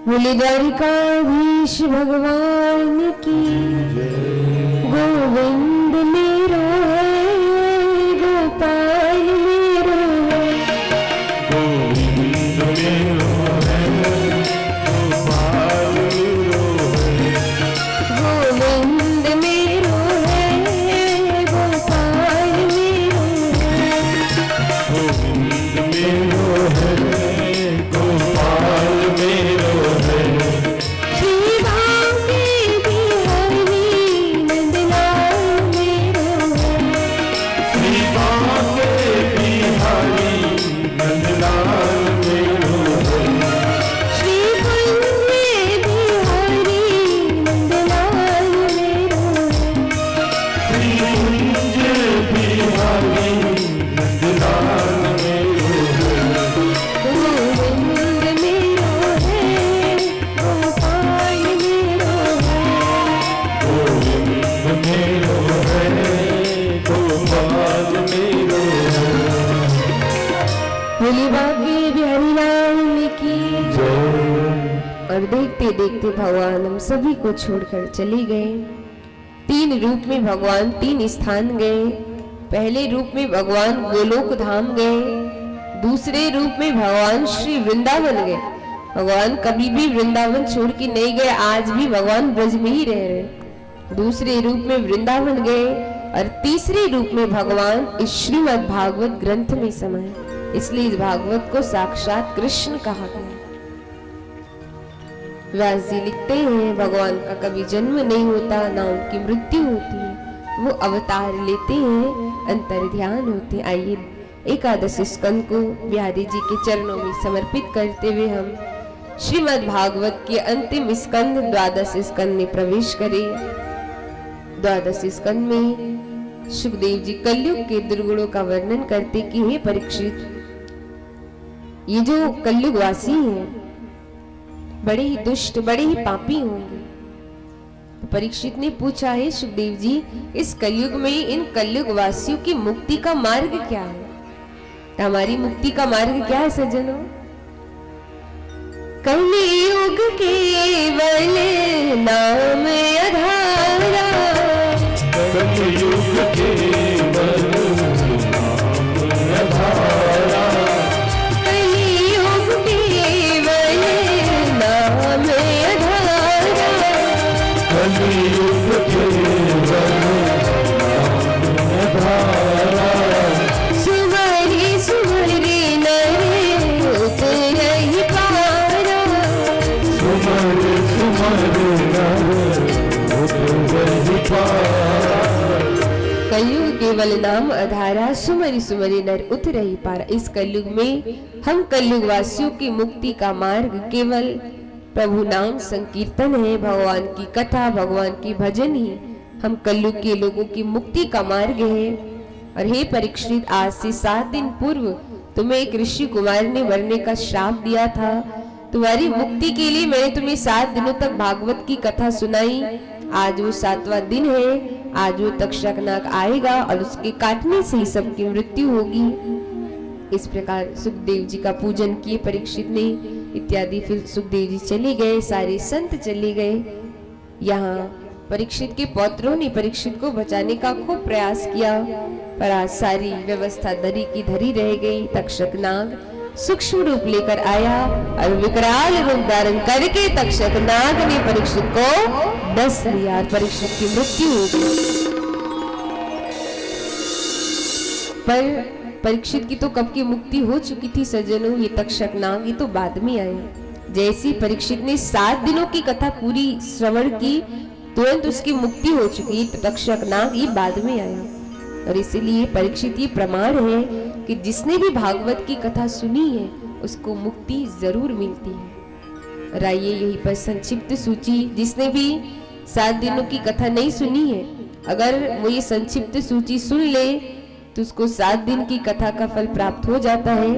बोले द्वारिकाधीश भगवान की, गोविंद मेरो है, गोपाल मेरो है, गोविंद मेरो है, गोपाल मेरो है, गोविंद मेरो है, गोपाल मेरो है, गोविंद मेरो है, गोपाल मेरो है, श्री भांगे बिहारी मेरो है, गोपाल मेरो है। बोली बाकी बिहारी लाल की। जय। और देखते देखते भगवान हम सभी को छोड़कर चले गए। 3 रूप में भगवान 3 स्थान गए। पहले रूप में भगवान गोलोक धाम गए, दूसरे रूप में भगवान श्री वृंदावन गए। भगवान कभी भी वृंदावन छोड़ के नहीं गए, आज भी भगवान ब्रज में ही रह रहे। दूसरे रूप में वृंदावन गए और तीसरे रूप में भगवान इस श्रीमद् भागवत ग्रंथ में समाये, इसलिए इस भागवत को साक्षात कृष्ण कहा गया। व्यास जी लिखते हैं भगवान का कभी जन्म नहीं होता, ना उनकी मृत्यु होती है, वो अवतार लेते हैं, अंतर ध्यान होते हैं। आइए एकादश स्कंद को बिहारी जी के चरणों में समर्पित करते हुए हम श्रीमद् भागवत के अंतिम स्कंद द्वादश स्कंद में प्रवेश करें। द्वादश स्कंद में सुखदेव जी कलयुग के दुर्गुणों का वर्णन करते कि हे परीक्षित, ये जो कलयुग वासी हैं बड़े ही दुष्ट, बड़े ही पापी होंगे। तो परीक्षित ने पूछा, है सुखदेव जी, इस कलयुग में इन कलयुग वासियों की मुक्ति का मार्ग क्या है? हमारी मुक्ति का मार्ग क्या है सज्जनों? कलयुग केवल नाम आधारा, कलयुग केवल नाम आधारा, कलयुग केवल नाम आधारा, कलयुग केवल नाम आधारा। सुमरि सुमरि नर उतरहि पारा, सुमर सुमर नर उतरहि पारा। कलयुग केवल नाम आधारा, सुमरि सुमरि नर उतरहि पारा। इस कलयुग में हम कलयुग वासियों की मुक्ति का मार्ग केवल प्रभु नाम संकीर्तन है, भगवान की कथा, भगवान की भजन ही हम कलयुग के लोगों की मुक्ति का मार्ग है। और हे परीक्षित, आज से 7 दिन पूर्व तुम्हें एक ऋषि कुमार ने मरने का श्राप दिया था। तुम्हारी मुक्ति के लिए मैंने तुम्हें 7 दिनों तक भागवत की कथा सुनाई। आज वो 7वां दिन है, आज वो तक्षकनाग आएगा और उसके काटने से ही सबकी मृत्यु होगी। इस प्रकार सुखदेव जी का पूजन किए परीक्षित ने इत्यादि। फिर सुखदेव जी चले गए, सारे संत चले गए। यहाँ परीक्षित के पौत्रों ने परीक्षित को बचाने का खूब प्रयास किया, पर आज सारी व्यवस्था धरी की धरी रह गई। तक्षकनाग सूक्ष्म रूप लेकर आया और विकराल रूप धारण करके तक्षकनाग ने परीक्षित को डस लिया और परीक्षित की मृत्यु हो गई। पर परीक्षित की तो कब की मुक्ति हो चुकी थी सज्जनों, ये तक्षकनाग ये तो बाद में आए। जैसी परीक्षित ने 7 दिनों की कथा पूरी श्रवण की, तुरंत उसकी मुक्ति हो चुकी। तक्षकनाग ये बाद में आया और इसीलिए परीक्षित ये प्रमाण है कि जिसने भी भागवत की कथा सुनी है उसको मुक्ति जरूर मिलती है। और आइए यही पर संक्षिप्त सूची, जिसने भी 7 दिनों की कथा नहीं सुनी है, अगर वो ये संक्षिप्त सूची सुन ले तो उसको 7 दिन की कथा का फल प्राप्त हो जाता है।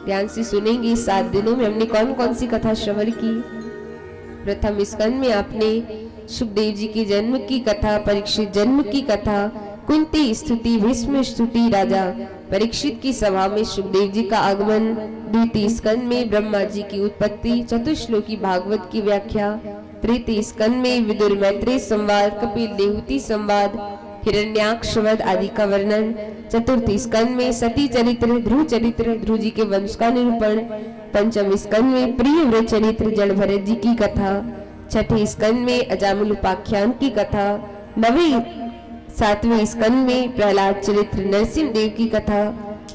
ध्यान से सुनेंगे 7 दिनों में हमने कौन कौन सी कथा श्रवण की। प्रथम स्कंद में आपने सुखदेव जी के जन्म की कथा, परीक्षित जन्म की कथा, कुंती स्तुति, भीष्म स्तुति, राजा परीक्षित की सभा में सुखदेव जी का आगमन। द्वितीय स्कंद में ब्रह्मा जी की उत्पत्ति, चतुश्लोकी भागवत की व्याख्या। तृतीय स्कंद में विदुर मैत्रेय संवाद, कपिल देहूति संवाद, हिरण्याक्ष वध आदि का वर्णन। चतुर्थ स्कंद में सती चरित्र, ध्रुव चरित्र, ध्रुव जी के वंश का निरूपण। पंचम स्कंद में प्रिय व्रत चरित्र, जड़ भरत जी की कथा। छठे स्कंद में अजामिल उपाख्यान की कथा। 7वें स्कंद में प्रहलाद चरित्र, नरसिंह देव की कथा।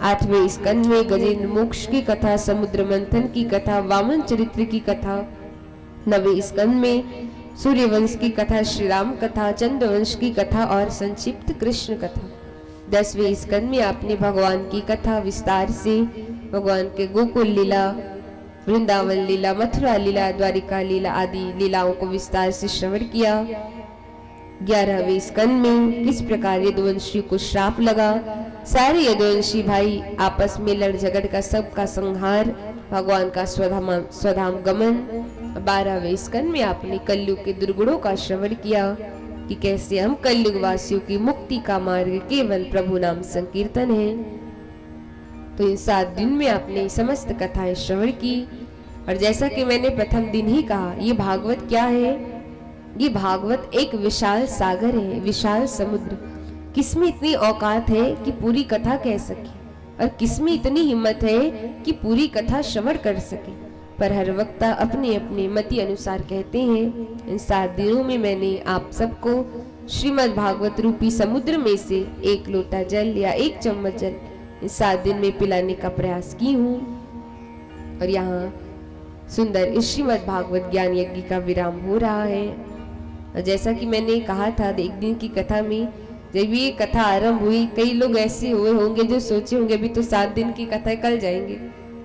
8वें स्कंद में गजेंद्र मोक्ष की कथा, समुद्र मंथन की कथा, वामन चरित्र की कथा। 9वें स्कंद में सूर्यवंश की कथा, श्री राम कथा, चंद्रवंश की कथा और संक्षिप्त कृष्ण कथा। 10वें स्कंद में आपने भगवान की कथा विस्तार से, भगवान के गोकुल लीला, वृंदावन लीला, मथुरा लीला, द्वारिका लीला आदि लीलाओं को विस्तार से श्रवण किया। 11वें स्कंद में किस प्रकार यदुवंशी को श्राप लगा, सारे यदुवंशी भाई आपस में लड़ झगड़ का सबका संहार, भगवान का स्वधाम गमन। 12वें स्कंद में आपने कलयुग के दुर्गुणों का श्रवण किया। कि कैसे हम कलयुग वासियों की मुक्ति का मार्ग केवल प्रभु नाम संकीर्तन है। तो इन 7 दिन में आपने समस्त कथाएं श्रवण की, और जैसा कि मैंने प्रथम दिन ही कहा, ये भागवत क्या है? ये भागवत एक विशाल सागर है, विशाल समुद्र। किसमें इतनी औकात है कि पूरी कथा कह सके, और किसमें इतनी हिम्मत है कि पूरी कथा श्रवण कर सके। पर हर वक्ता अपने अपने मति अनुसार कहते हैं। इन 7 दिनों में मैंने आप सबको श्रीमद् भागवत रूपी समुद्र में से 1 लोटा जल या 1 चम्मच जल इन 7 दिन में पिलाने का प्रयास की हूँ। और यहाँ सुंदर इस श्रीमद् भागवत ज्ञान यज्ञ का विराम हो रहा है। और जैसा कि मैंने कहा था, एक दिन की कथा में जब ये कथा आरंभ हुई, कई लोग ऐसे हुए होंगे जो सोचे होंगे अभी तो 7 दिन की कथा कल जाएंगे,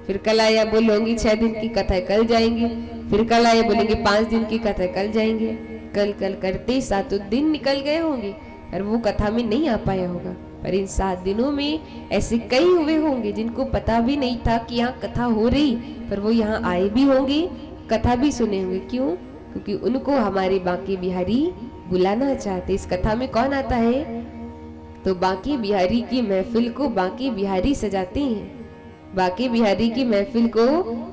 फिर कल आया बोलेंगे 6 दिन की कथा कल जाएंगे, फिर कल आया बोलेंगे 5 दिन की कथा कल जाएंगे। कल कल करते 7 दिन निकल गए होंगे और वो कथा में नहीं आ पाया होगा। पर इन 7 दिनों में ऐसे कई हुए होंगे जिनको पता भी नहीं था कि यहाँ कथा हो रही, पर वो यहाँ आए भी होंगे, कथा भी सुने होंगे। क्यों? क्योंकि उनको हमारे बांके बिहारी बुलाना चाहते। इस कथा में कौन आता है? तो बांके बिहारी की महफिल को बांके बिहारी सजाते हैं। बांके बिहारी की महफिल को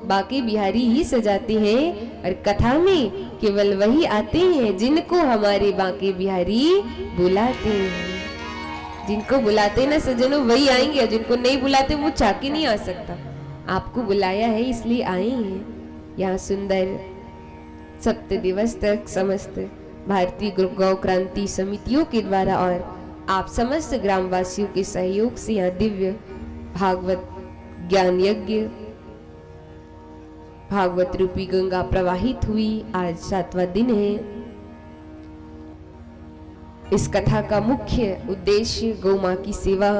बांके बिहारी ही सजाते हैं, और कथा में केवल वही आते हैं जिनको हमारे बांके बिहारी बुलाते हैं। जिनको बुलाते ना सजनों वही आएंगे, और जिनको नहीं बुलाते वो चाह के नहीं आ सकता। आपको बुलाया है इसलिए आए हैं। यहाँ सुंदर 7 दिवस तक समस्त भारतीय गौ क्रांति समितियों के द्वारा और आप समस्त ग्रामवासियों के सहयोग से यहाँ दिव्य भागवत ज्ञान यज्ञ, भागवत रूपी गंगा प्रवाहित हुई। आज 7वां दिन है। इस कथा का मुख्य उद्देश्य गौ माँ की सेवा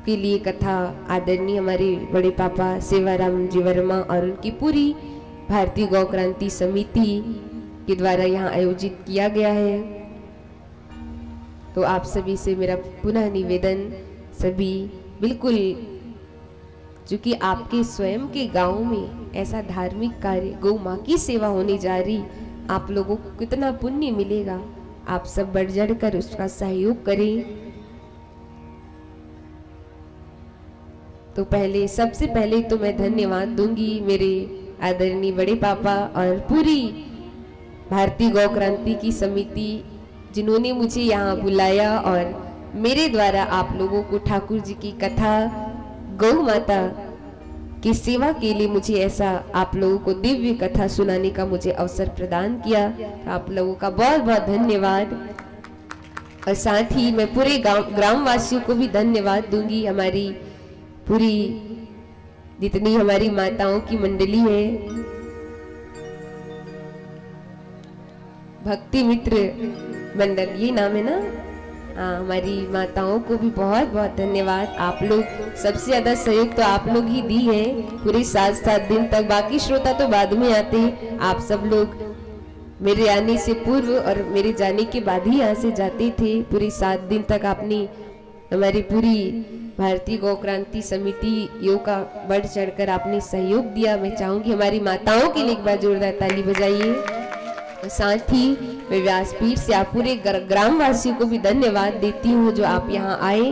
के लिए कथा आदरणीय हमारे बड़े पापा सेवाराम जी वर्मा और उनकी पूरी भारतीय गौ क्रांति समिति के द्वारा यहाँ आयोजित किया गया है। तो आप सभी से मेरा पुनः निवेदन, सभी बिल्कुल, क्योंकि आपके स्वयं के गांव में ऐसा धार्मिक कार्य गौ माँ की सेवा होने जा रही, आप लोगों को कितना पुण्य मिलेगा। आप सब बढ़ चढ़ कर उसका सहयोग करें। तो सबसे पहले तो मैं धन्यवाद दूंगी मेरे आदरणीय बड़े पापा और पूरी भारतीय गौ क्रांति की समिति, जिन्होंने मुझे यहाँ बुलाया और मेरे द्वारा आप लोगों को ठाकुर जी की कथा गौ माता की सेवा के लिए मुझे ऐसा आप लोगों को दिव्य कथा सुनाने का मुझे अवसर प्रदान किया। तो आप लोगों का बहुत बहुत धन्यवाद। और साथ ही मैं पूरे ग्रामवासियों को भी धन्यवाद दूंगी। हमारी पूरी जितनी हमारी माताओं की मंडली है, भक्ति मित्र मंडल ये नाम है ना, हाँ, हमारी माताओं को भी बहुत बहुत धन्यवाद। आप लोग सबसे ज्यादा सहयोग तो आप लोग ही दी है पूरे 7 दिन तक। बाकी श्रोता तो बाद में आते हैं। आप सब लोग मेरे आने से पूर्व और मेरे जाने के बाद ही यहाँ से जाते थे। पूरे 7 दिन तक आपने हमारी पूरी भारतीय गौ क्रांति समिति योग का बढ़ चढ़कर आपने सहयोग दिया। मैं चाहूंगी हमारी माताओं के लिए एक बार जोरदार ताली बजाइए। साथ ही मैं व्यासपीठ से आप पूरे ग्रामवासियों को भी धन्यवाद देती हूँ जो आप यहाँ आए,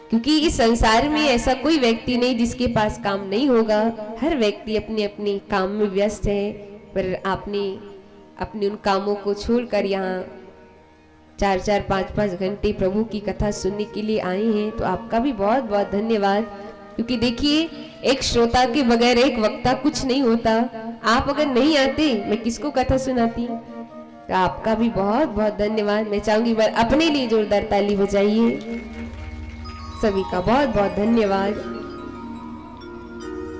क्योंकि इस संसार में ऐसा कोई व्यक्ति नहीं जिसके पास काम नहीं होगा। हर व्यक्ति अपने अपने काम में व्यस्त है, पर आपने अपने उन कामों को छोड़कर यहाँ 4-4, 5-5 घंटे प्रभु की कथा सुनने के लिए आए हैं। तो आपका भी बहुत बहुत धन्यवाद। क्योंकि देखिए, एक श्रोता के बगैर एक वक्ता कुछ नहीं होता। आप अगर नहीं आते मैं किसको कथा सुनाती। तो आपका भी बहुत बहुत धन्यवाद। मैं चाहूंगी बार अपने लिए जोरदार ताली बजाइए। सभी का बहुत बहुत धन्यवाद।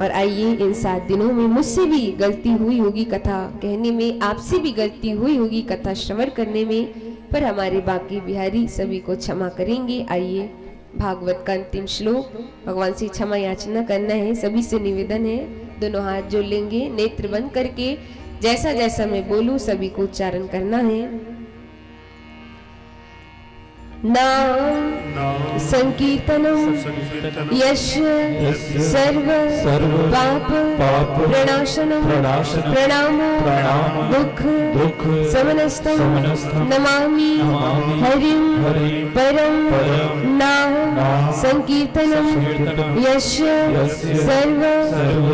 और आइए, इन 7 दिनों में मुझसे भी गलती हुई होगी कथा कहने में, आपसे भी गलती हुई होगी कथा श्रवण करने में, पर हमारे बांके बिहारी सभी को क्षमा करेंगे। आइए, भागवत का अंतिम श्लोक भगवान से क्षमा याचना करना है। सभी से निवेदन है, दोनों हाथ जोड़ लेंगे, नेत्र बंद करके जैसा जैसा मैं बोलूं सभी को उच्चारण करना है। नाम नाम संकीर्तनम संकीर्तनम यश सर्व पाप प्रणाशनम प्रणाम दुख समनस्तम नमामि हरिं परम नाम संकीर्तनम यश सर्व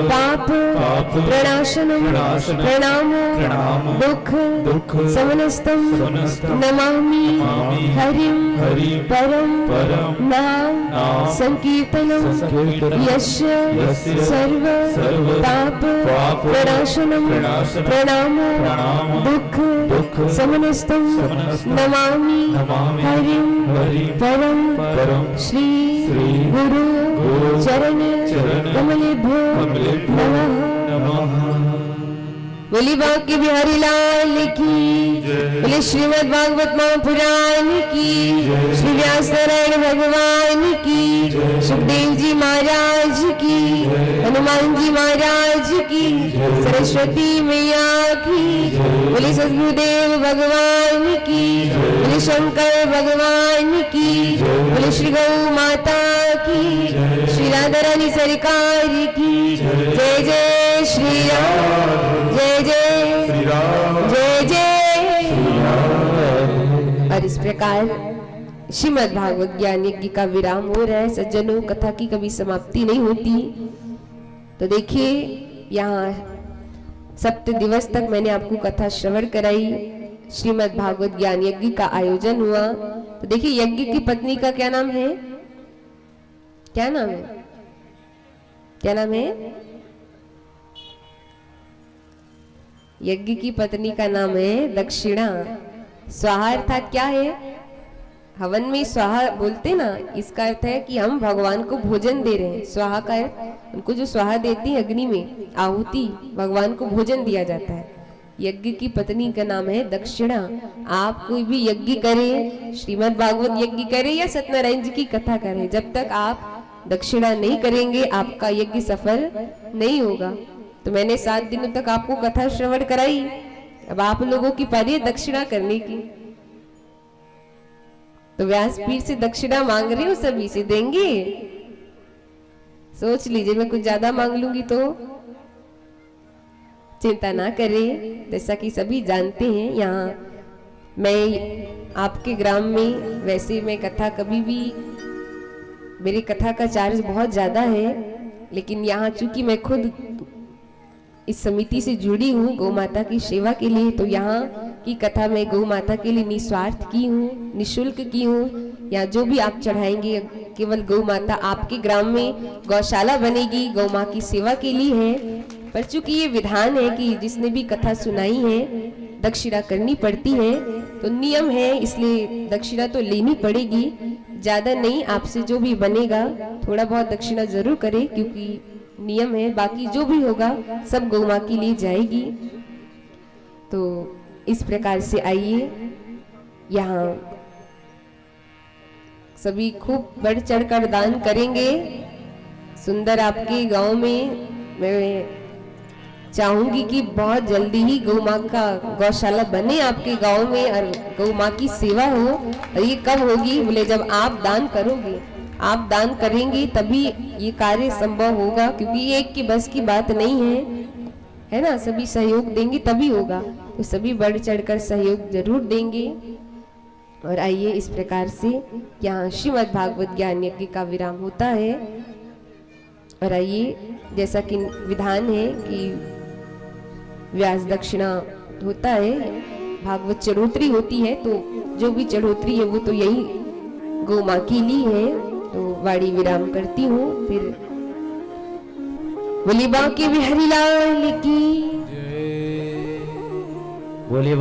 पाप प्रणाशनम प्रणाम दुख समनस्तम नमामि हरिं परम नाम संकीर्तनम यश सर्व पाप प्रणाशनम प्रणाम दुख समनस्तम नमामि हरिं परम श्री गुरु चरण कमलेभ्यो नमः। बोली बांके बिहारी लाल की, बोले श्रीमद् भागवत महापुराण की, श्री व्यास नारायण भगवान की, सुखदेव जी महाराज की, हनुमान जी महाराज की, सरस्वती मैया की, बोले सद्गुरुदेव भगवान की, बोले शंकर भगवान की, बोले श्री गौ माता की, श्री राधा रानी सरकार की। जय जय श्री राम, जय जय श्री राम, जय जय। और इस प्रकार श्रीमद् भागवत ज्ञान यज्ञ का विराम हो रहा है। सज्जनों, कथा की कभी समाप्ति नहीं होती। तो देखिए, यहाँ 7 दिवस तक मैंने आपको कथा श्रवण कराई। श्रीमद् भागवत ज्ञान यज्ञ का आयोजन हुआ। तो देखिए, यज्ञ की पत्नी का क्या नाम है? क्या नाम है? क्या नाम है? यज्ञ की पत्नी का नाम है दक्षिणा। स्वाहा अर्थात क्या है? हवन में स्वाहा बोलते ना, इसका अर्थ है कि हम भगवान को भोजन दे रहे हैं। स्वाहा का अर्थ उनको जो स्वाहा देती है अग्नि में आहुति, भगवान को भोजन दिया जाता है। यज्ञ की पत्नी का नाम है दक्षिणा। आप कोई भी यज्ञ करें, श्रीमद् भागवत यज्ञ करें या सत्यनारायण जी की कथा करें, जब तक आप दक्षिणा नहीं करेंगे आपका यज्ञ सफल नहीं होगा। तो मैंने 7 दिनों तक आपको कथा श्रवण कराई। अब आप लोगों की पारी है दक्षिणा करने की। तो व्यासपीठ से दक्षिणा मांग रही हूँ, सभी से देंगे? सोच लीजिए, मैं कुछ ज्यादा मांग लूंगी तो चिंता ना करें। जैसा कि सभी जानते हैं, यहाँ मैं आपके ग्राम में, वैसे मैं कथा कभी भी, मेरी कथा का चार्ज बहुत ज्यादा है, लेकिन यहाँ चूंकि मैं खुद इस समिति से जुड़ी हूँ गौ माता की सेवा के लिए, तो यहाँ की कथा मैं गौ माता के लिए निस्वार्थ की हूँ, निशुल्क की हूँ। या जो भी आप चढ़ाएंगे केवल गौ माता, आपके ग्राम में गौशाला बनेगी, गौ माँ की सेवा के लिए है। पर चूंकि ये विधान है कि जिसने भी कथा सुनाई है दक्षिणा करनी पड़ती है, तो नियम है, इसलिए दक्षिणा तो लेनी पड़ेगी। ज्यादा नहीं, आपसे जो भी बनेगा थोड़ा बहुत दक्षिणा जरूर करें, क्योंकि नियम है। बाकी जो भी होगा सब गौ माँ के लिए जाएगी। तो इस प्रकार से आइए, यहाँ सभी खूब बढ़ चढ़कर दान करेंगे। सुंदर आपके गांव में मैं चाहूंगी कि बहुत जल्दी ही गौ माँ का गौशाला बने आपके गांव में, और गौ माँ की सेवा हो। और ये कब होगी? बोले जब आप दान करोगे, आप दान करेंगे तभी ये कार्य संभव होगा, क्योंकि ये एक की बस की बात नहीं है ना। सभी सहयोग देंगे तभी होगा। तो सभी बढ़ चढ़कर सहयोग जरूर देंगे। और आइए, इस प्रकार से यहाँ श्रीमद् भागवत ज्ञान यज्ञ का विराम होता है। और आइए, जैसा कि विधान है कि व्यास दक्षिणा होता है, भागवत चढ़ोतरी होती है, तो जो भी चढ़ोतरी है वो तो यही गौ माँ की ली है। तो वाणी विराम करती हूँ। फिर बोली बांके बिहारी लाल की, बोलिए